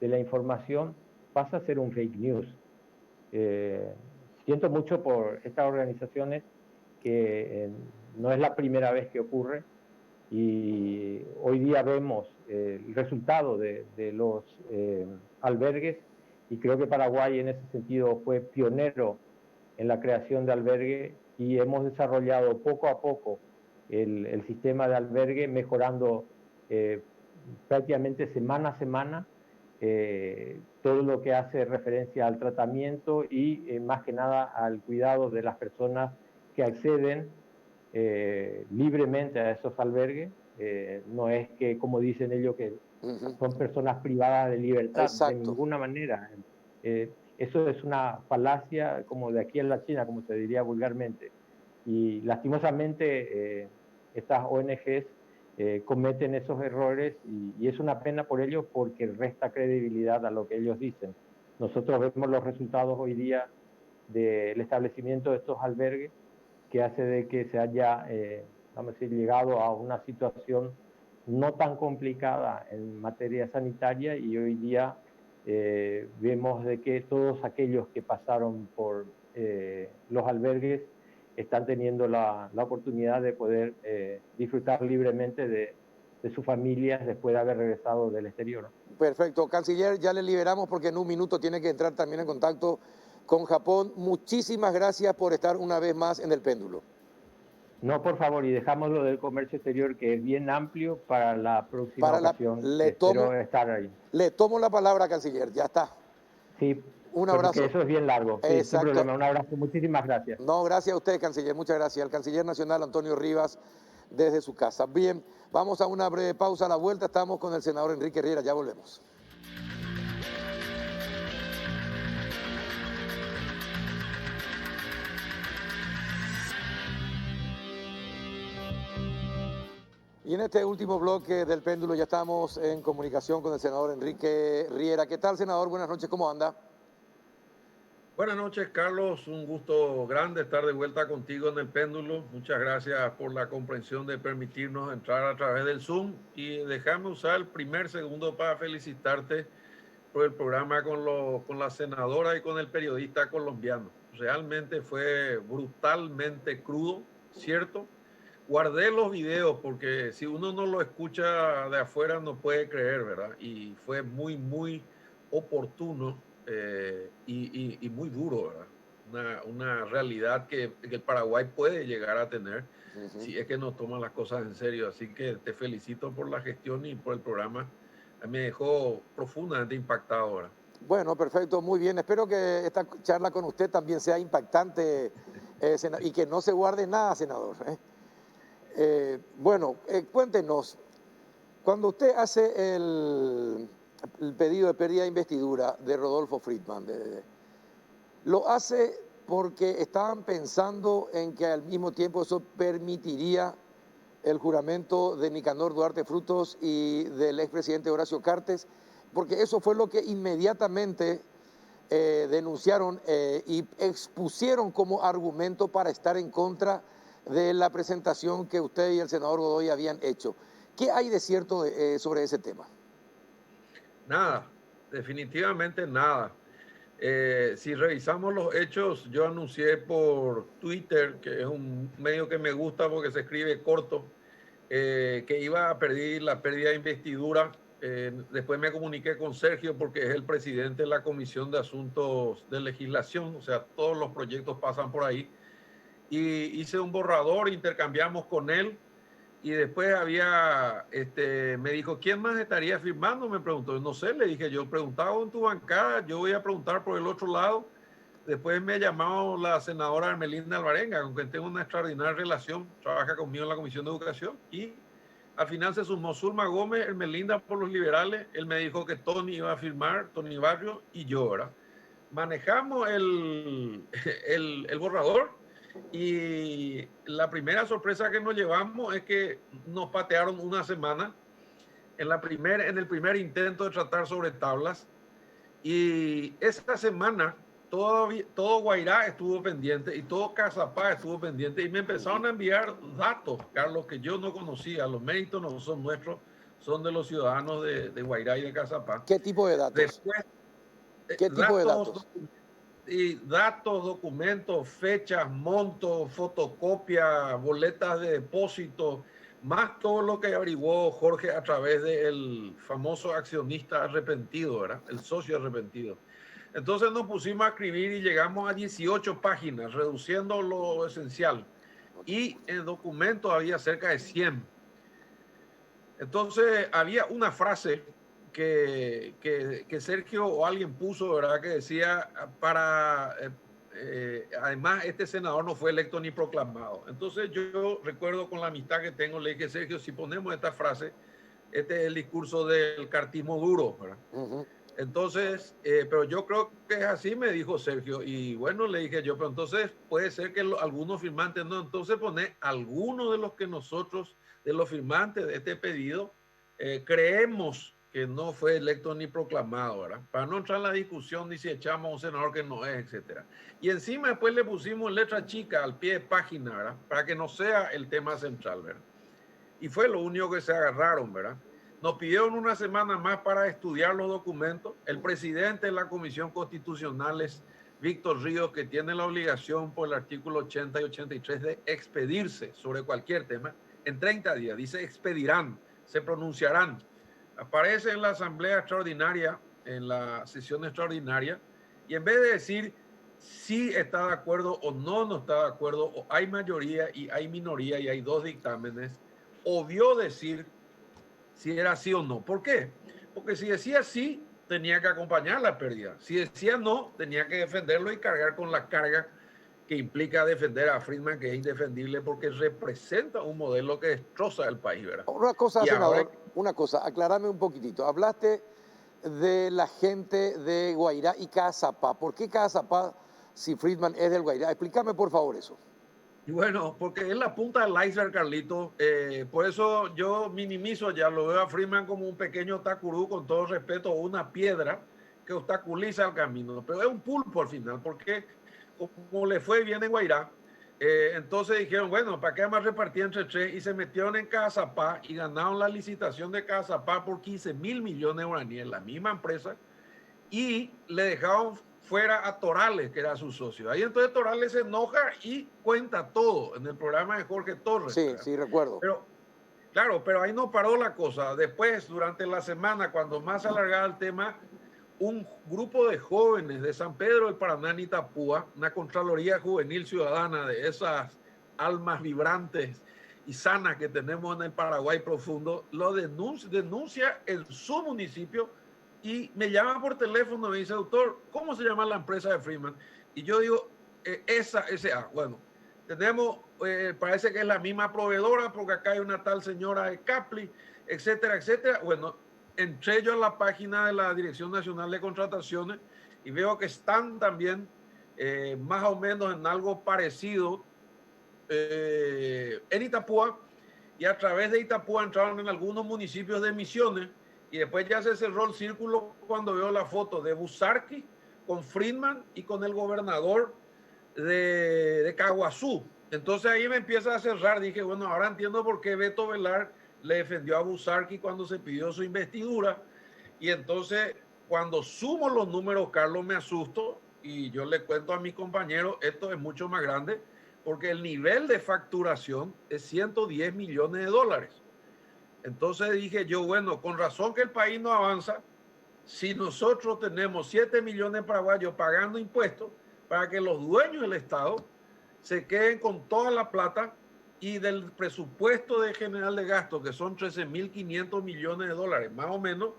de la información, pasa a ser un fake news. Siento mucho por estas organizaciones que no es la primera vez que ocurre, y hoy día vemos el resultado de los albergues, y creo que Paraguay en ese sentido fue pionero en la creación de albergue, y hemos desarrollado poco a poco el sistema de albergue, mejorando prácticamente semana a semana todo lo que hace referencia al tratamiento y más que nada al cuidado de las personas que acceden libremente a esos albergues. No es que, como dicen ellos, que son personas privadas de libertad. Exacto. De ninguna manera. Eso es una falacia, como de aquí en la China, como se diría vulgarmente. Y lastimosamente estas ONGs cometen esos errores, y es una pena por ellos, porque resta credibilidad a lo que ellos dicen. Nosotros vemos los resultados hoy día del establecimiento de estos albergues, que hace de que se haya vamos a decir, llegado a una situación no tan complicada en materia sanitaria, y hoy día vemos de que todos aquellos que pasaron por los albergues están teniendo la oportunidad de poder disfrutar libremente de sus familias después de haber regresado del exterior. Perfecto. Canciller, ya le liberamos porque en un minuto tiene que entrar también en contacto con Japón. Muchísimas gracias por estar una vez más en El Péndulo. No, por favor, y dejamos lo del comercio exterior, que es bien amplio, para la próxima ocasión. Espero estar ahí. Le tomo la palabra, Canciller, ya está. Sí, un abrazo. Porque eso es bien largo. Sí, sin problema, un abrazo, muchísimas gracias. No, gracias a usted, Canciller, muchas gracias. Al Canciller Nacional, Antonio Rivas, desde su casa. Bien, vamos a una breve pausa. A la vuelta estamos con el senador Enrique Riera, ya volvemos. Y en este último bloque del péndulo ya estamos en comunicación con el senador Enrique Riera. ¿Qué tal, senador? Buenas noches, ¿cómo anda? Buenas noches, Carlos. Un gusto grande estar de vuelta contigo en el péndulo. Muchas gracias por la comprensión de permitirnos entrar a través del Zoom. Y déjame usar el primer segundo para felicitarte por el programa con la senadora y con el periodista colombiano. Realmente fue brutalmente crudo, ¿cierto? Guardé los videos porque si uno no lo escucha de afuera no puede creer, ¿verdad? Y fue muy, muy oportuno y muy duro, ¿verdad? Una realidad que el Paraguay puede llegar a tener si es que no toman las cosas en serio. Así que te felicito por la gestión y por el programa. Me dejó profundamente impactado ahora. Bueno, perfecto, muy bien. Espero que esta charla con usted también sea impactante y que no se guarde nada, senador. Cuéntenos, cuando usted hace el pedido de pérdida de investidura de Rodolfo Friedman, ¿lo hace porque estaban pensando en que al mismo tiempo eso permitiría el juramento de Nicanor Duarte Frutos y del expresidente Horacio Cartes? Porque eso fue lo que inmediatamente denunciaron y expusieron como argumento para estar en contra de la presentación que usted y el senador Godoy habían hecho. ¿Qué hay de cierto sobre ese tema? Nada, definitivamente nada. Si revisamos los hechos, yo anuncié por Twitter, que es un medio que me gusta porque se escribe corto, que iba a pedir la pérdida de investidura. Después me comuniqué con Sergio porque es el presidente de la Comisión de Asuntos de Legislación, o sea, todos los proyectos pasan por ahí. Y hice un borrador, intercambiamos con él, y después me dijo, ¿quién más estaría firmando? Me preguntó, no sé, le dije, yo preguntaba en tu bancada, yo voy a preguntar por el otro lado. Después me llamó la senadora Hermelinda Alvarenga, con quien tengo una extraordinaria relación, trabaja conmigo en la Comisión de Educación, y al final se sumó Zulma Gómez, Hermelinda por los liberales. Él me dijo que Tony iba a firmar, Tony Barrio y yo, ¿verdad? Manejamos el borrador, y la primera sorpresa que nos llevamos es que nos patearon una semana en el primer intento de tratar sobre tablas, y esa semana todo Guairá estuvo pendiente y todo Cazapá estuvo pendiente y me empezaron a enviar datos, Carlos, que yo no conocía. Los méritos no son nuestros, son de los ciudadanos de Guairá y de Cazapá. ¿Qué tipo de datos? Después, ¿Qué tipo de datos? Y datos, documentos, fechas, montos, fotocopias, boletas de depósito, más todo lo que averiguó Jorge a través del famoso accionista arrepentido, ¿verdad? El socio arrepentido. Entonces nos pusimos a escribir y llegamos a 18 páginas, reduciendo lo esencial. Y en documentos había cerca de 100. Entonces había una frase que Sergio o alguien puso, ¿verdad? Que decía, además este senador no fue electo ni proclamado. Entonces yo recuerdo con la amistad que tengo, le dije, Sergio, si ponemos esta frase, este es el discurso del cartismo duro, ¿verdad? Entonces, pero yo creo que es así, me dijo Sergio. Y bueno, le dije yo, pero entonces puede ser que algunos firmantes no. Entonces pone algunos de los que nosotros, de los firmantes de este pedido, creemos que no fue electo ni proclamado, ¿verdad? Para no entrar en la discusión ni si echamos a un senador que no es, etcétera. Y encima después le pusimos letra chica al pie de página, ¿verdad? Para que no sea el tema central, ¿verdad? Y fue lo único que se agarraron, ¿verdad? Nos pidieron una semana más para estudiar los documentos. El presidente de la Comisión Constitucional es Víctor Ríos, que tiene la obligación por el artículo 80 y 83 de expedirse sobre cualquier tema en 30 días. Dice expedirán, se pronunciarán. Aparece en la asamblea extraordinaria, en la sesión extraordinaria, y en vez de decir si está de acuerdo o no está de acuerdo, o hay mayoría y hay minoría y hay dos dictámenes, obvió decir si era sí o no. ¿Por qué? Porque si decía sí, tenía que acompañar la pérdida. Si decía no, tenía que defenderlo y cargar con la carga que implica defender a Friedman, que es indefendible porque representa un modelo que destroza el país, ¿verdad? Una cosa, y senador, ahora, una cosa, aclarame un poquitito. Hablaste de la gente de Guairá y Cazapá. ¿Por qué Cazapá si Friedman es del Guairá? Explícame por favor eso. Y bueno, porque es la punta del iceberg, Carlito. Por eso yo minimizo ya, lo veo a Friedman como un pequeño tacurú, con todo respeto, o una piedra que obstaculiza el camino. Pero es un pulpo al final, porque como le fue bien en Guairá, entonces dijeron, bueno, ¿para qué más repartir entre tres? Y se metieron en Cazapá y ganaron la licitación de Cazapá por 15.000 millones de guaraníes, la misma empresa, y le dejaron fuera a Torales, que era su socio. Ahí entonces Torales se enoja y cuenta todo en el programa de Jorge Torres. Sí, ¿verdad? sí, recuerdo. Pero, claro, pero ahí no paró la cosa. Después, durante la semana, cuando más se alargaba el tema, un grupo de jóvenes de San Pedro del Paraná en Itapúa, una Contraloría Juvenil Ciudadana de esas almas vibrantes y sanas que tenemos en el Paraguay profundo, lo denuncia en su municipio. Y me llama por teléfono y me dice, doctor, ¿cómo se llama la empresa de Friedman? Y yo digo, SA. Bueno, tenemos, parece que es la misma proveedora, porque acá hay una tal señora de Capli, etcétera, etcétera. Bueno, entré yo a la página de la Dirección Nacional de Contrataciones y veo que están también más o menos en algo parecido en Itapúa, y a través de Itapúa entraron en algunos municipios de Misiones. Y después ya se cerró el círculo cuando veo la foto de Busarqui con Friedman y con el gobernador de Caguazú. Entonces ahí me empieza a cerrar. Dije, bueno, ahora entiendo por qué Beto Velar le defendió a Busarqui cuando se pidió su investidura. Y entonces, cuando sumo los números, Carlos, me asusto y yo le cuento a mis compañeros, esto es mucho más grande, porque el nivel de facturación es 110 millones de dólares. Entonces dije yo, bueno, con razón que el país no avanza, si nosotros tenemos 7 millones de paraguayos pagando impuestos para que los dueños del Estado se queden con toda la plata, y del presupuesto de general de gasto, que son 13.500 millones de dólares, más o menos,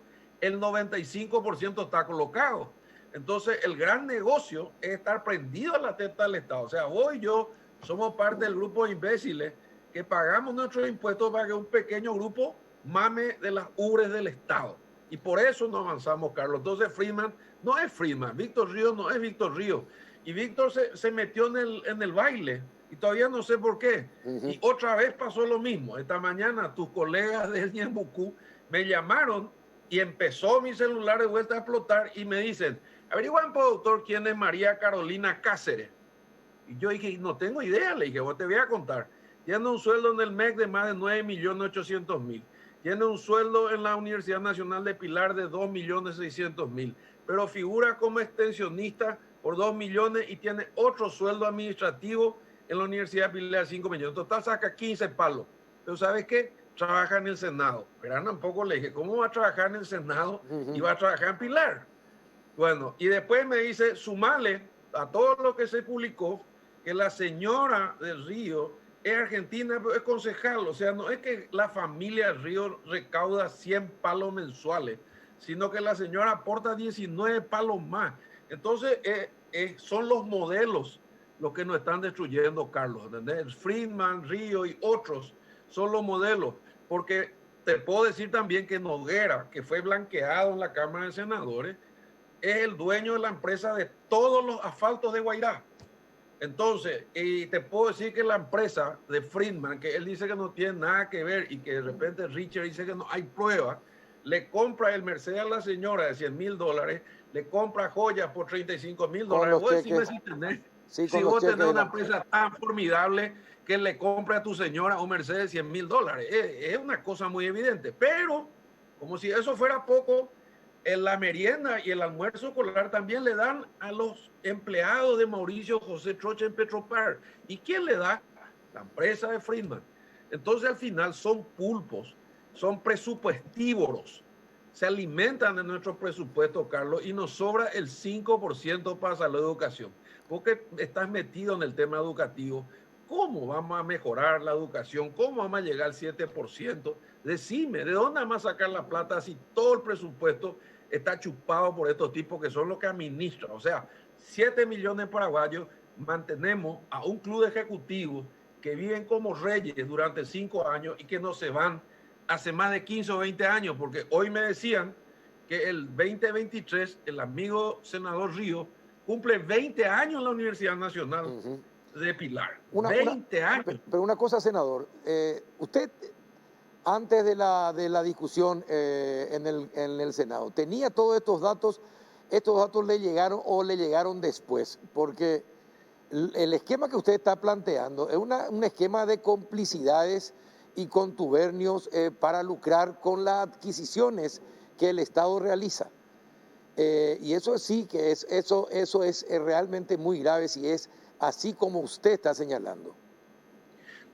el 95% está colocado. Entonces, el gran negocio es estar prendido a la teta del Estado. O sea, vos y yo somos parte del grupo de imbéciles que pagamos nuestros impuestos para que un pequeño grupo mame de las ubres del Estado. Y por eso no avanzamos, Carlos. Entonces Friedman no es Friedman, Víctor Ríos no es Víctor Ríos. Y Víctor se metió en el baile y todavía no sé por qué. Y otra vez pasó lo mismo. Esta mañana tus colegas de Ñembucú me llamaron y empezó mi celular de vuelta a explotar y me dicen, averigua, productor, quién es María Carolina Cáceres. Y yo dije, no tengo idea, le dije, vos te voy a contar. Tiene un sueldo en el MEC de más de 9.800.000. Tiene un sueldo en la Universidad Nacional de Pilar de 2.600.000. Pero figura como extensionista por 2 millones y tiene otro sueldo administrativo en la Universidad de Pilar de 5 millones. Total saca 15 palos. Pero ¿sabes qué? Trabaja en el Senado. Pero tampoco le dije, ¿cómo va a trabajar en el Senado y va a trabajar en Pilar? Bueno, y después me dice, sumale a todo lo que se publicó, que la señora del Río es argentina, pero es concejal. O sea, no es que la familia del Río recauda 100 palos mensuales, sino que la señora aporta 19 palos más. Entonces, son los modelos los que nos están destruyendo, Carlos. ¿Entendés? Friedman, Río y otros son los modelos. Porque te puedo decir también que Noguera, que fue blanqueado en la Cámara de Senadores, es el dueño de la empresa de todos los asfaltos de Guairá. Entonces, y te puedo decir que la empresa de Friedman, que él dice que no tiene nada que ver y que de repente Richard dice que no hay prueba, le compra el Mercedes a la señora de $100.000, le compra joyas por $35.000. Vos decime si tenés, si vos tenés una empresa tan formidable que le compra a tu señora un Mercedes de $100.000. Es una cosa muy evidente. Pero, como si eso fuera poco, en la merienda y el almuerzo escolar también le dan a los empleados de Mauricio José Troche en Petropar. ¿Y quién le da? La empresa de Friedman. Entonces, al final, son pulpos, son presupuestívoros. Se alimentan de nuestro presupuesto, Carlos, y nos sobra el 5% para salud y educación. Porque estás metido en el tema educativo. ¿Cómo vamos a mejorar la educación? ¿Cómo vamos a llegar al 7%? Decime, ¿de dónde vamos a sacar la plata si todo el presupuesto está chupado por estos tipos que son los que administran? O sea, 7 millones de paraguayos mantenemos a un club de ejecutivos que viven como reyes durante 5 años y que no se van hace más de 15 o 20 años, porque hoy me decían que el 2023 el amigo senador Río cumple 20 años en la Universidad Nacional de Pilar. 20 años. Pero una cosa, senador, usted antes de la discusión en el Senado, ¿tenía todos estos datos? ¿Estos datos le llegaron o le llegaron después? Porque el esquema que usted está planteando es un esquema de complicidades y contubernios para lucrar con las adquisiciones que el Estado realiza. Y eso sí que eso es realmente muy grave si es así como usted está señalando.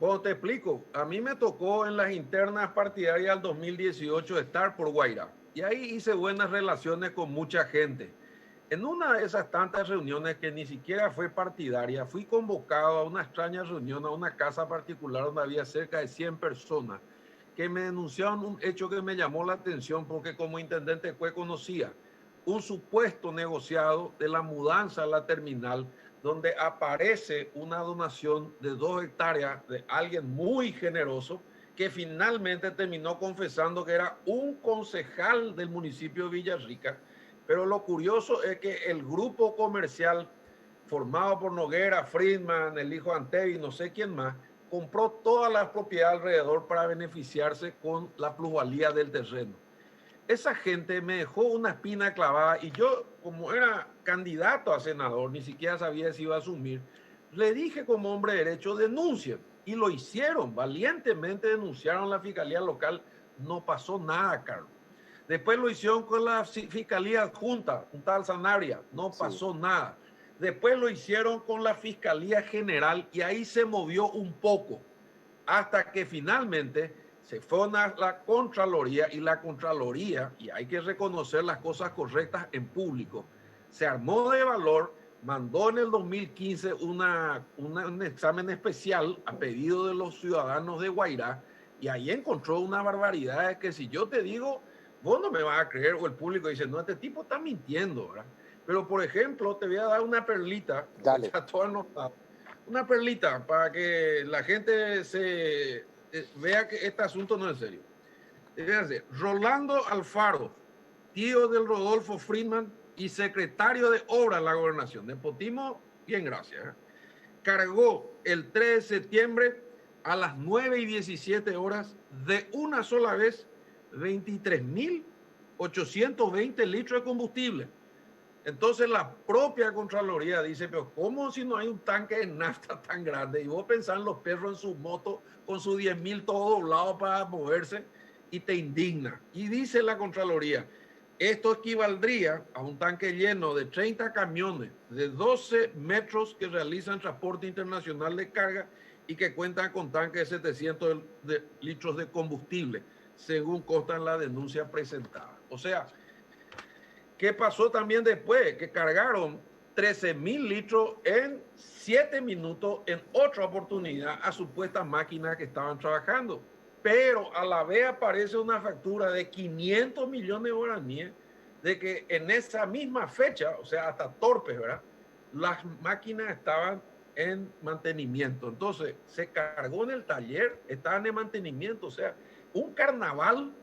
Bueno, te explico. A mí me tocó en las internas partidarias del 2018 estar por Guairá. Y ahí hice buenas relaciones con mucha gente. En una de esas tantas reuniones que ni siquiera fue partidaria, fui convocado a una extraña reunión a una casa particular donde había cerca de 100 personas que me denunciaron un hecho que me llamó la atención porque como intendente de Cue conocía un supuesto negociado de la mudanza a la terminal donde aparece una donación de 2 hectáreas de alguien muy generoso que finalmente terminó confesando que era un concejal del municipio de Villarrica. Pero lo curioso es que el grupo comercial formado por Noguera, Friedman, el hijo Antevi, no sé quién más, compró todas las propiedades alrededor para beneficiarse con la plusvalía del terreno. Esa gente me dejó una espina clavada y yo, como era candidato a senador, ni siquiera sabía si iba a asumir, le dije como hombre de derecho, denuncien. Y lo hicieron, valientemente denunciaron a la fiscalía local, no pasó nada, Carlos. Después lo hicieron con la Fiscalía Adjunta, un tal Sanabria, no pasó nada. Después lo hicieron con la Fiscalía General y ahí se movió un poco, hasta que finalmente se fue a la Contraloría y la Contraloría, y hay que reconocer las cosas correctas en público, se armó de valor, mandó en el 2015 un examen especial a pedido de los ciudadanos de Guairá y ahí encontró una barbaridad de que si yo te digo, vos no me vas a creer, o el público dice, no, este tipo está mintiendo, ¿verdad? Pero, por ejemplo, te voy a dar una perlita. Dale. Está todo anotado. Una perlita para que la gente se vea que este asunto no es serio. Fíjense, Rolando Alfaro, tío del Rodolfo Friedman y secretario de Obras de la Gobernación. Nepotismo, bien, gracias. Cargó el 3 de septiembre a las 9:17 horas de una sola vez 23.820 litros de combustible. Entonces la propia Contraloría dice, pero ¿cómo si no hay un tanque de nafta tan grande? Y vos pensás en los perros en su moto con sus 10.000 todo doblado para moverse y te indigna. Y dice la Contraloría, esto equivaldría a un tanque lleno de 30 camiones de 12 metros que realizan transporte internacional de carga y que cuentan con tanques de 700 litros de combustible, según consta en la denuncia presentada. O sea, ¿qué pasó también después? Que cargaron 13.000 litros en 7 minutos en otra oportunidad a supuestas máquinas que estaban trabajando. Pero a la vez aparece una factura de 500 millones de guaraníes de que en esa misma fecha, o sea, hasta torpes, ¿verdad? Las máquinas estaban en mantenimiento. Entonces, se cargó en el taller, estaban en mantenimiento. O sea, un carnaval,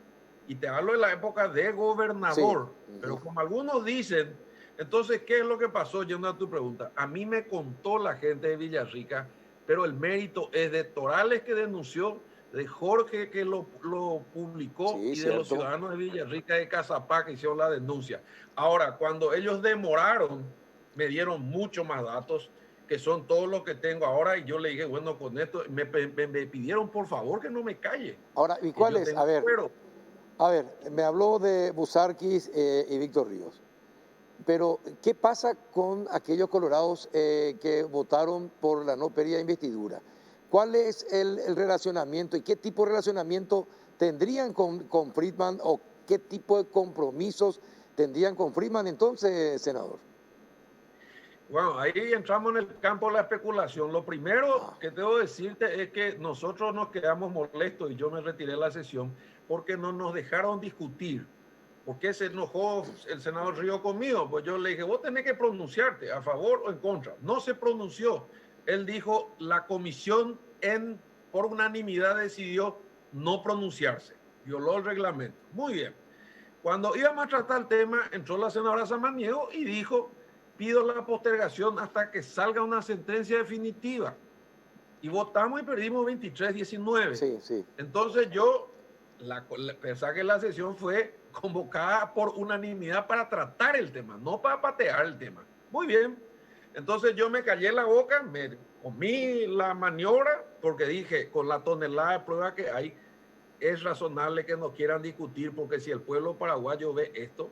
y te hablo de la época de gobernador, sí. Pero como algunos dicen, entonces, ¿qué es lo que pasó? Yendo a tu pregunta, a mí me contó la gente de Villarrica, pero el mérito es de Torales, que denunció, de Jorge, que lo publicó, sí, y de los ciudadanos de Villarrica de Cazapá, que hicieron la denuncia. Ahora, cuando ellos demoraron, me dieron mucho más datos, que son todos los que tengo ahora, y yo le dije, bueno, con esto, me pidieron por favor que no me calle. Ahora, ¿y cuál es? A ver, me habló de Busarquis y Víctor Ríos, pero ¿qué pasa con aquellos colorados que votaron por la no pérdida de investidura? ¿Cuál es el relacionamiento y qué tipo de relacionamiento tendrían con Friedman, o qué tipo de compromisos tendrían con Friedman entonces, senador? Bueno, ahí entramos en el campo de la especulación. Lo primero que debo decirte es que nosotros nos quedamos molestos, y yo me retiré de la sesión, porque no nos dejaron discutir. ¿Por qué se enojó el senador Río conmigo? Pues yo le dije, vos tenés que pronunciarte a favor o en contra. No se pronunció. Él dijo, la comisión por unanimidad decidió no pronunciarse. Violó el reglamento. Muy bien. Cuando íbamos a tratar el tema, entró la senadora Samaniego y dijo, pido la postergación hasta que salga una sentencia definitiva. Y votamos y perdimos 23-19. Sí, sí. Entonces yo pensaba que la sesión fue convocada por unanimidad para tratar el tema, no para patear el tema. Muy bien. Entonces yo me callé la boca, me comí la maniobra, porque dije, con la tonelada de prueba que hay, es razonable que no quieran discutir, porque si el pueblo paraguayo ve esto,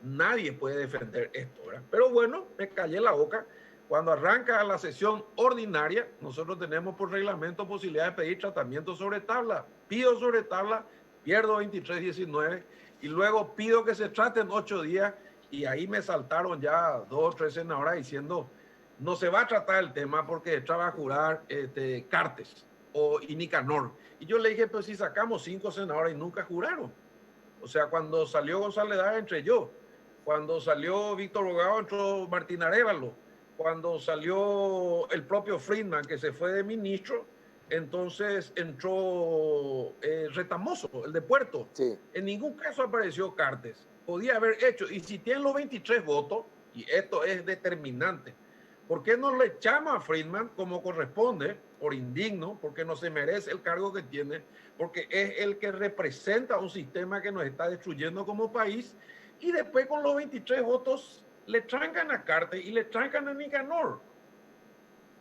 nadie puede defender esto, ¿verdad? Pero bueno, me callé la boca. Cuando arranca la sesión ordinaria, nosotros tenemos por reglamento posibilidad de pedir tratamiento sobre tabla. Pido sobre tabla, pierdo 23-19, y luego pido que se traten 8 días, y ahí me saltaron ya 2 o 3 senadoras diciendo, no se va a tratar el tema porque estaba a jurar Cartes y Nicanor. Y yo le dije, pues si sacamos 5 senadores y nunca juraron. O sea, cuando salió González Dávila, entré yo. Cuando salió Víctor Bogado, entró Martín Arévalo. Cuando salió el propio Friedman, que se fue de ministro, entonces entró Retamoso, el de Puerto. Sí. En ningún caso apareció Cartes. Podía haber hecho, y si tienen los 23 votos, y esto es determinante, ¿por qué no le echamos a Friedman como corresponde, por indigno, porque no se merece el cargo que tiene, porque es el que representa un sistema que nos está destruyendo como país, y después con los 23 votos le trancan a Cartes y le trancan a Nicanor?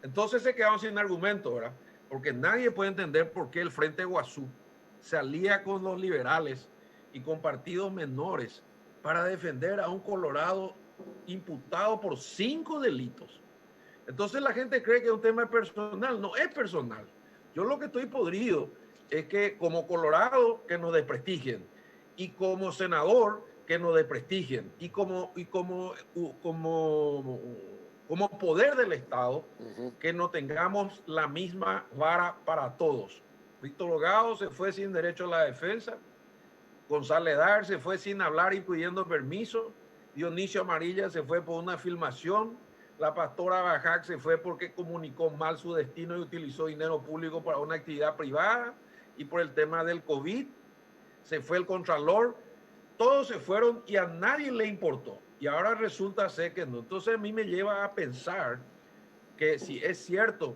Entonces se quedaron sin argumento, ¿verdad? Porque nadie puede entender por qué el Frente Guazú se alía con los liberales y con partidos menores para defender a un colorado imputado por 5 delitos. Entonces la gente cree que es un tema personal. No es personal. Yo lo que estoy podrido es que como colorado que nos desprestigien, y como senador que nos desprestigien, y como poder del Estado, que no tengamos la misma vara para todos. Víctor Bogado se fue sin derecho a la defensa, González Dar se fue sin hablar y pidiendo permiso, Dionisio Amarilla se fue por una filmación, la pastora Bajac se fue porque comunicó mal su destino y utilizó dinero público para una actividad privada, y por el tema del COVID se fue el Contralor. Todos se fueron y a nadie le importó. Y ahora resulta ser que no. Entonces a mí me lleva a pensar que si es cierto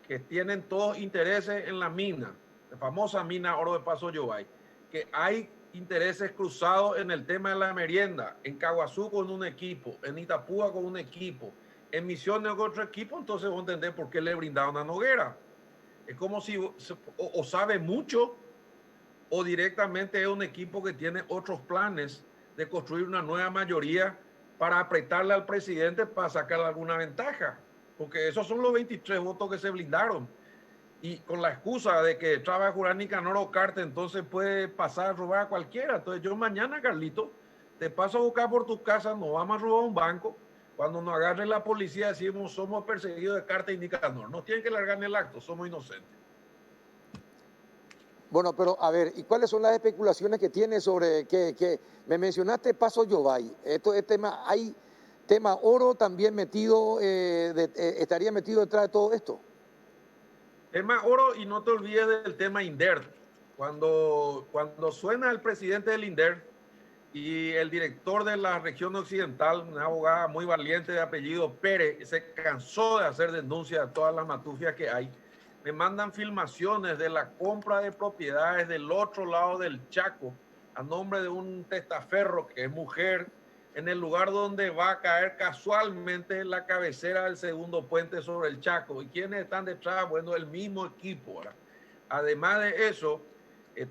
que tienen todos intereses en la mina, la famosa mina Oro de Paso Yobay, que hay intereses cruzados en el tema de la merienda, en Caguazú con un equipo, en Itapúa con un equipo, en Misiones con otro equipo, entonces vos entendés por qué le brindaron a Noguera. Es como si o sabe mucho o directamente es un equipo que tiene otros planes de construir una nueva mayoría para apretarle al presidente para sacar alguna ventaja, porque esos son los 23 votos que se blindaron. Y con la excusa de que Traba, Jurán, Nicanor o Carte, entonces puede pasar a robar a cualquiera. Entonces yo mañana, Carlito, te paso a buscar por tu casa, nos vamos a robar un banco. Cuando nos agarre la policía decimos somos perseguidos de Carte y Nicanor. Nos tienen que largar en el acto, somos inocentes. Bueno, pero a ver, ¿y cuáles son las especulaciones que tiene sobre que me mencionaste Paso Yobay? Esto es tema, hay tema oro también metido, estaría metido detrás de todo esto. Tema oro, y no te olvides del tema INDER. Cuando suena el presidente del INDER y el director de la región occidental, una abogada muy valiente de apellido Pérez, se cansó de hacer denuncias de todas las matufias que hay, me mandan filmaciones de la compra de propiedades del otro lado del Chaco a nombre de un testaferro que es mujer, en el lugar donde va a caer casualmente la cabecera del segundo puente sobre el Chaco. ¿Y quiénes están detrás? Bueno, el mismo equipo. ¿Verdad? Además de eso,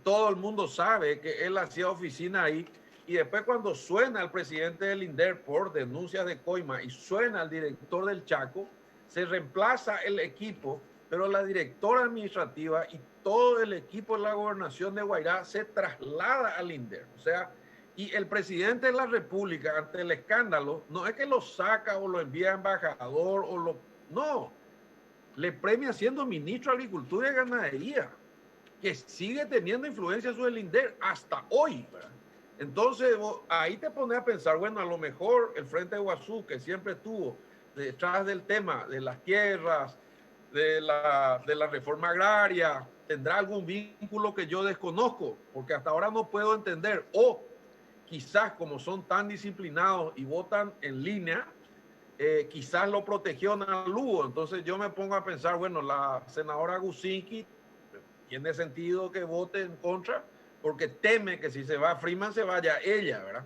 todo el mundo sabe que él hacía oficina ahí, y después cuando suena el presidente del INDER por denuncias de coima y suena el director del Chaco, se reemplaza el equipo, pero la directora administrativa y todo el equipo de la gobernación de Guairá se traslada al INDER. O sea, y el presidente de la República, ante el escándalo, no es que lo saca o lo envía a embajador o lo... No, le premia siendo ministro de Agricultura y Ganadería, que sigue teniendo influencia sobre el INDER hasta hoy, ¿verdad? Entonces, ahí te pones a pensar, bueno, a lo mejor el Frente de Guazú, que siempre estuvo detrás del tema de las tierras, de la reforma agraria, tendrá algún vínculo que yo desconozco, porque hasta ahora no puedo entender, o quizás como son tan disciplinados y votan en línea, quizás lo protegió a Lugo. Entonces yo me pongo a pensar, bueno, la senadora Gusinski tiene sentido que vote en contra, porque teme que si se va Freeman se vaya ella, ¿verdad?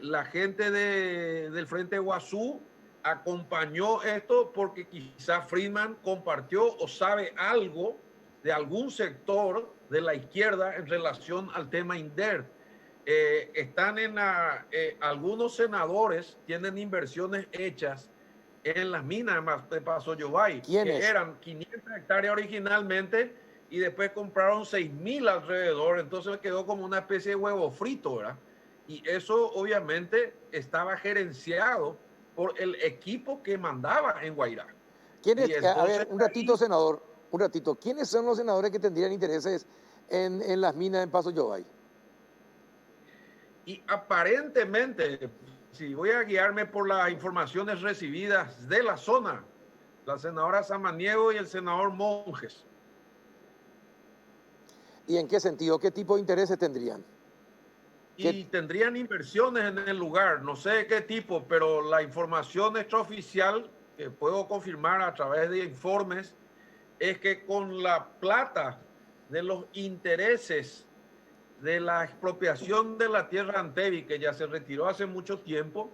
La gente del Frente Guazú acompañó esto porque quizás Freeman compartió o sabe algo de algún sector de la izquierda en relación al tema INDER. Están en algunos senadores tienen inversiones hechas en las minas de Paso Yobay, que eran 500 hectáreas originalmente y después compraron 6,000 alrededor, entonces quedó como una especie de huevo frito, ¿verdad? Y eso obviamente estaba gerenciado por el equipo que mandaba en Guairá. A ver, un ratito, senador, un ratito. ¿Quiénes son los senadores que tendrían intereses en las minas en Paso Yobay? Y aparentemente, si voy a guiarme por las informaciones recibidas de la zona, la senadora Samaniego y el senador Monjes. ¿Y en qué sentido? ¿Qué tipo de intereses tendrían? Y tendrían inversiones en el lugar, no sé qué tipo, pero la información extraoficial que puedo confirmar a través de informes es que con la plata de los intereses de la expropiación de la tierra Antevi, que ya se retiró hace mucho tiempo,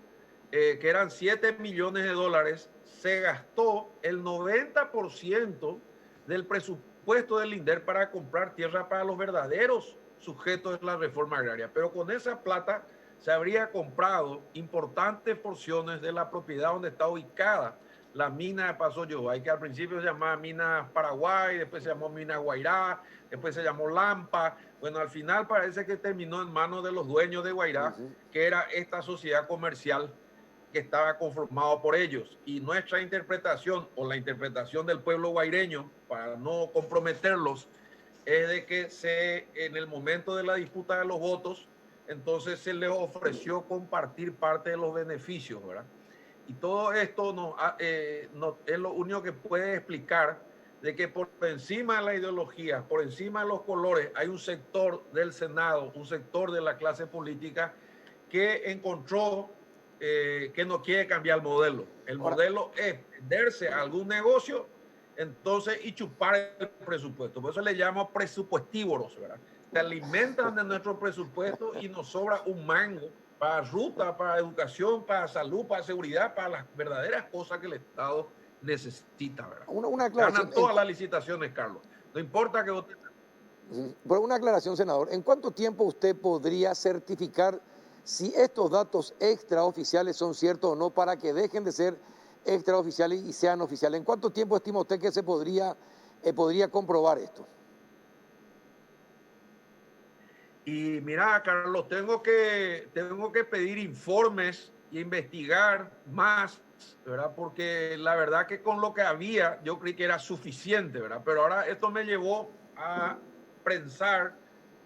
que eran 7 millones de dólares, se gastó el 90% del presupuesto del INDER para comprar tierra para los verdaderos sujetos de la reforma agraria. Pero con esa plata se habría comprado importantes porciones de la propiedad donde está ubicada la mina de Paso Yobay, que al principio se llamaba Mina Paraguay, después se llamó Mina Guairá, después se llamó Lampa. Bueno, al final parece que terminó en manos de los dueños de Guairá, que era esta sociedad comercial que estaba conformado por ellos. Y nuestra interpretación, o la interpretación del pueblo guaireño, para no comprometerlos, es de que en el momento de la disputa de los votos, entonces se les ofreció compartir parte de los beneficios, ¿verdad? Y todo esto es lo único que puede explicar de que por encima de la ideología, por encima de los colores, hay un sector del Senado, un sector de la clase política que encontró que no quiere cambiar el modelo. El modelo es venderse a algún negocio, entonces, y chupar el presupuesto. Por eso le llamo presupuestívoros, ¿verdad? se alimentan de nuestro presupuesto y nos sobra un mango para ruta, para educación, para salud, para seguridad, para las verdaderas cosas que el Estado necesita, ¿verdad? Una aclaración. Ganan todas las licitaciones, Carlos. No importa que voten. Pero una aclaración, senador. ¿En cuánto tiempo usted podría certificar si estos datos extraoficiales son ciertos o no para que dejen de ser extraoficiales y sean oficiales? ¿En cuánto tiempo estima usted que se podría comprobar esto? Y mira, Carlos, tengo que pedir informes e investigar más, ¿verdad? Porque la verdad que con lo que había yo creí que era suficiente, ¿verdad? Pero ahora esto me llevó a pensar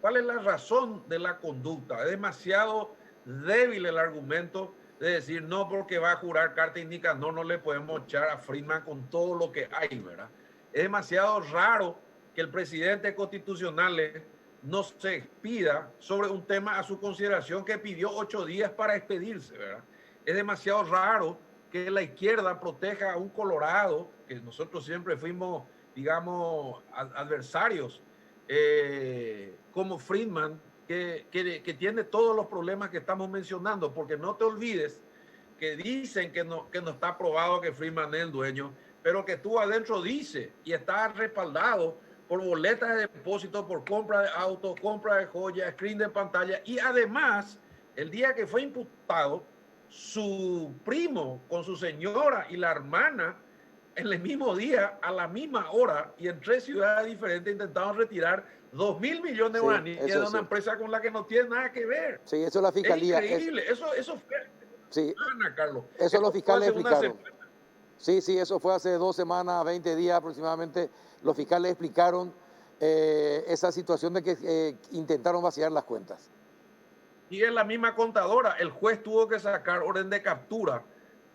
cuál es la razón de la conducta. Es demasiado débil el argumento de decir no porque va a jurar carta indica no le podemos echar a Friedman con todo lo que hay, ¿verdad? Es demasiado raro que el presidente constitucional no se expida sobre un tema a su consideración que pidió 8 días para expedirse, ¿verdad? Es demasiado raro que la izquierda proteja a un Colorado, que nosotros siempre fuimos, digamos, adversarios, como Friedman, que tiene todos los problemas que estamos mencionando, porque no te olvides que dicen que no está probado que Friedman es el dueño, pero que tú adentro dice y está respaldado por boletas de depósito, por compra de autos, compra de joyas, screen de pantalla, y además, el día que fue imputado, su primo con su señora y la hermana, en el mismo día, a la misma hora, y en 3 ciudades diferentes, intentaron retirar 2.000 millones de guaraníes de una empresa con la que no tiene nada que ver. Sí, eso la fiscalía. Es increíble, eso fue. Sí, Ana, Carlos. Eso los fiscales explicaron. Sí, eso fue hace 2 semanas, 20 días aproximadamente. Los fiscales explicaron esa situación de que intentaron vaciar las cuentas. Y es la misma contadora. El juez tuvo que sacar orden de captura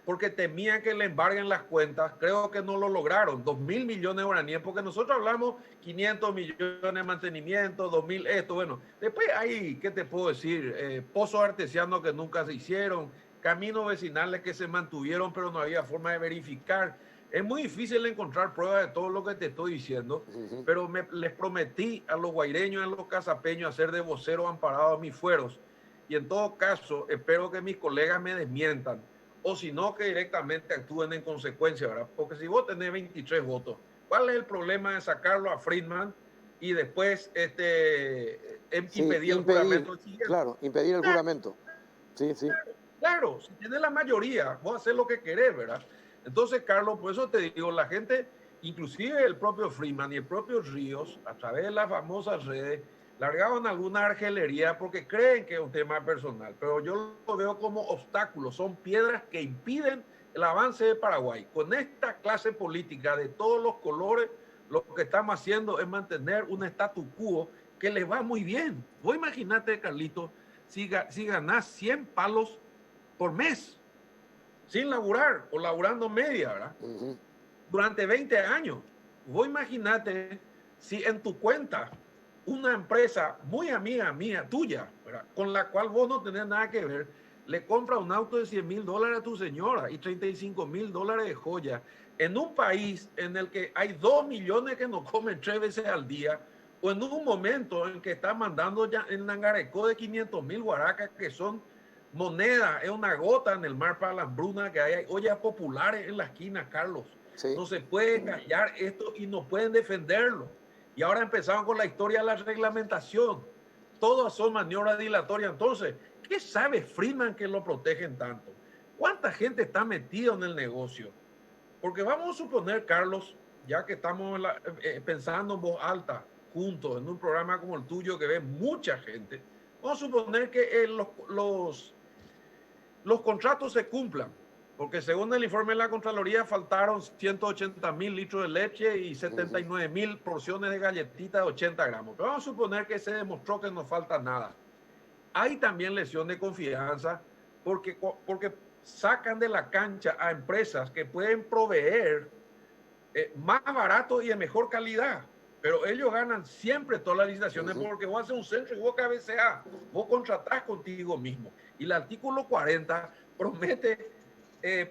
porque temían que le embarguen las cuentas. Creo que no lo lograron. 2.000 millones de guaraníes, porque nosotros hablamos 500 millones de mantenimiento, 2.000 esto. Bueno, después hay, ¿qué te puedo decir? Pozos artesianos que nunca se hicieron, caminos vecinales que se mantuvieron, pero no había forma de verificar. Es muy difícil encontrar pruebas de todo lo que te estoy diciendo, pero les prometí a los guaireños y a los casapeños hacer de vocero amparado a mis fueros. Y en todo caso, espero que mis colegas me desmientan, o si no, que directamente actúen en consecuencia, ¿verdad? Porque si vos tenés 23 votos, ¿cuál es el problema de sacarlo a Friedman y después impedir el juramento? Claro, impedir el juramento. Sí. Claro, si tienes la mayoría, vos haces lo que querés, ¿verdad? Entonces, Carlos, por eso te digo, la gente, inclusive el propio Friedman y el propio Ríos, a través de las famosas redes, largaban alguna argelería porque creen que es un tema personal, pero yo lo veo como obstáculos, son piedras que impiden el avance de Paraguay. Con esta clase política de todos los colores, lo que estamos haciendo es mantener un status quo que les va muy bien. Vos imaginate, Carlito, si ganás 100 palos por mes, sin laburar o laburando media, ¿verdad? Durante 20 años. Vos imaginate si en tu cuenta una empresa muy amiga mía, tuya, ¿verdad?, con la cual vos no tenés nada que ver, le compra un auto de $100,000 a tu señora y $35,000 de joya, en un país en el que hay 2 millones que no comen 3 veces al día, o en un momento en que está mandando ya en Nangarecó de 500,000 guaracas, que son moneda, es una gota en el mar para la hambruna, que hay ollas populares en la esquina, Carlos. Sí. No se puede callar esto y no pueden defenderlo. Y ahora empezaron con la historia de la reglamentación. Todas son maniobras dilatorias. Entonces, ¿qué sabe Friedman que lo protegen tanto? ¿Cuánta gente está metida en el negocio? Porque vamos a suponer, Carlos, ya que estamos pensando en voz alta, juntos, en un programa como el tuyo que ve mucha gente, vamos a suponer que los contratos se cumplan, porque según el informe de la Contraloría faltaron 180,000 litros de leche y 79,000 porciones de galletitas de 80 gramos. Pero vamos a suponer que se demostró que no falta nada. Hay también lesión de confianza porque sacan de la cancha a empresas que pueden proveer más barato y de mejor calidad. Pero ellos ganan siempre todas las licitaciones porque vos haces un centro y vos cabeceás, vos contratás contigo mismo. Y el artículo 40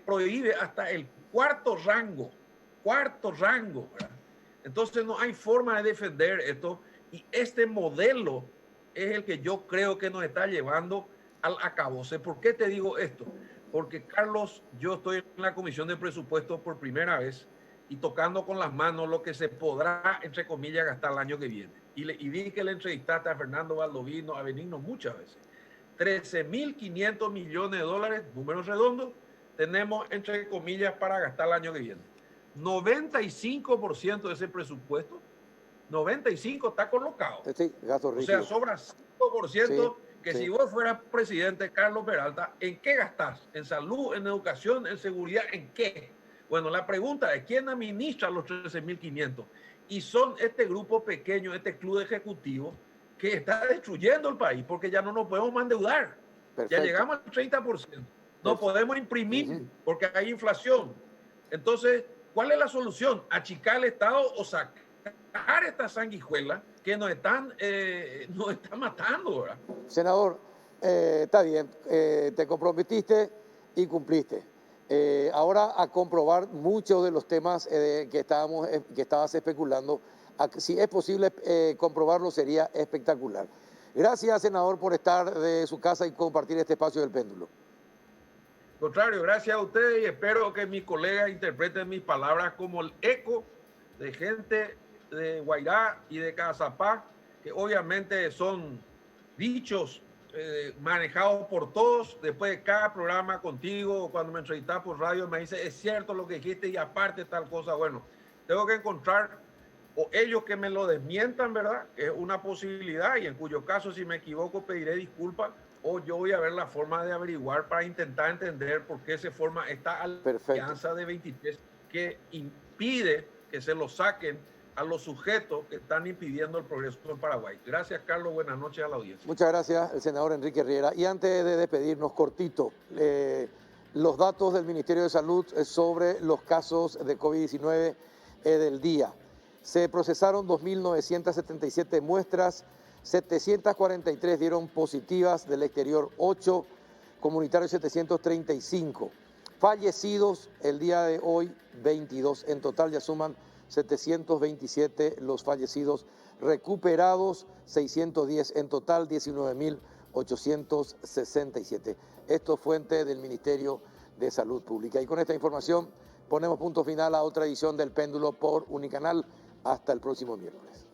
prohíbe hasta el cuarto rango, ¿verdad? Entonces no hay forma de defender esto Y este modelo es el que yo creo que nos está llevando al acabose. ¿Por qué te digo esto? Porque, Carlos, yo estoy en la Comisión de Presupuestos por primera vez y tocando con las manos lo que se podrá, entre comillas, gastar el año que viene. Y vi que le entrevistaste a Fernando Valdovino, a Benigno muchas veces. 13.500 millones de dólares, números redondos, tenemos, entre comillas, para gastar el año que viene. 95% de ese presupuesto, 95% está colocado. Sí, gasto o sea, sobra 5% que si vos fueras presidente, Carlos Peralta, ¿en qué gastás? ¿En salud, en educación, en seguridad? ¿En qué? Bueno, la pregunta es, ¿quién administra los 13.500? Y son este grupo pequeño, este club ejecutivo, que está destruyendo el país, porque ya no nos podemos más endeudar. Perfecto. Ya llegamos al 30%. No podemos imprimir porque hay inflación. Entonces, ¿cuál es la solución? ¿Achicar el Estado o sacar esta sanguijuela que nos están matando, ¿verdad? Senador, está bien, te comprometiste y cumpliste. Ahora a comprobar muchos de los temas que estabas especulando. Si es posible comprobarlo, sería espectacular. Gracias, senador, por estar de su casa y compartir este espacio del péndulo. Contrario, gracias a ustedes y espero que mis colegas interpreten mis palabras como el eco de gente de Guairá y de Cazapá, que obviamente son dichos manejados por todos. Después de cada programa contigo, cuando me entrevistas por radio, me dice, es cierto lo que dijiste y aparte tal cosa. Bueno, tengo que encontrar o ellos que me lo desmientan, ¿verdad? Es una posibilidad y en cuyo caso, si me equivoco, pediré disculpas o yo voy a ver la forma de averiguar para intentar entender por qué se forma esta alianza de 23 que impide que se lo saquen a los sujetos que están impidiendo el progreso en Paraguay. Gracias, Carlos. Buenas noches a la audiencia. Muchas gracias, el senador Enrique Riera. Y antes de despedirnos, cortito, los datos del Ministerio de Salud sobre los casos de COVID-19 del día. Se procesaron 2.977 muestras, 743 dieron positivas del exterior, 8 comunitarios 735. Fallecidos el día de hoy, 22. En total ya suman 727 los fallecidos, recuperados 610, en total 19.867. Esto es fuente del Ministerio de Salud Pública. Y con esta información ponemos punto final a otra edición del Péndulo por Unicanal. Hasta el próximo miércoles.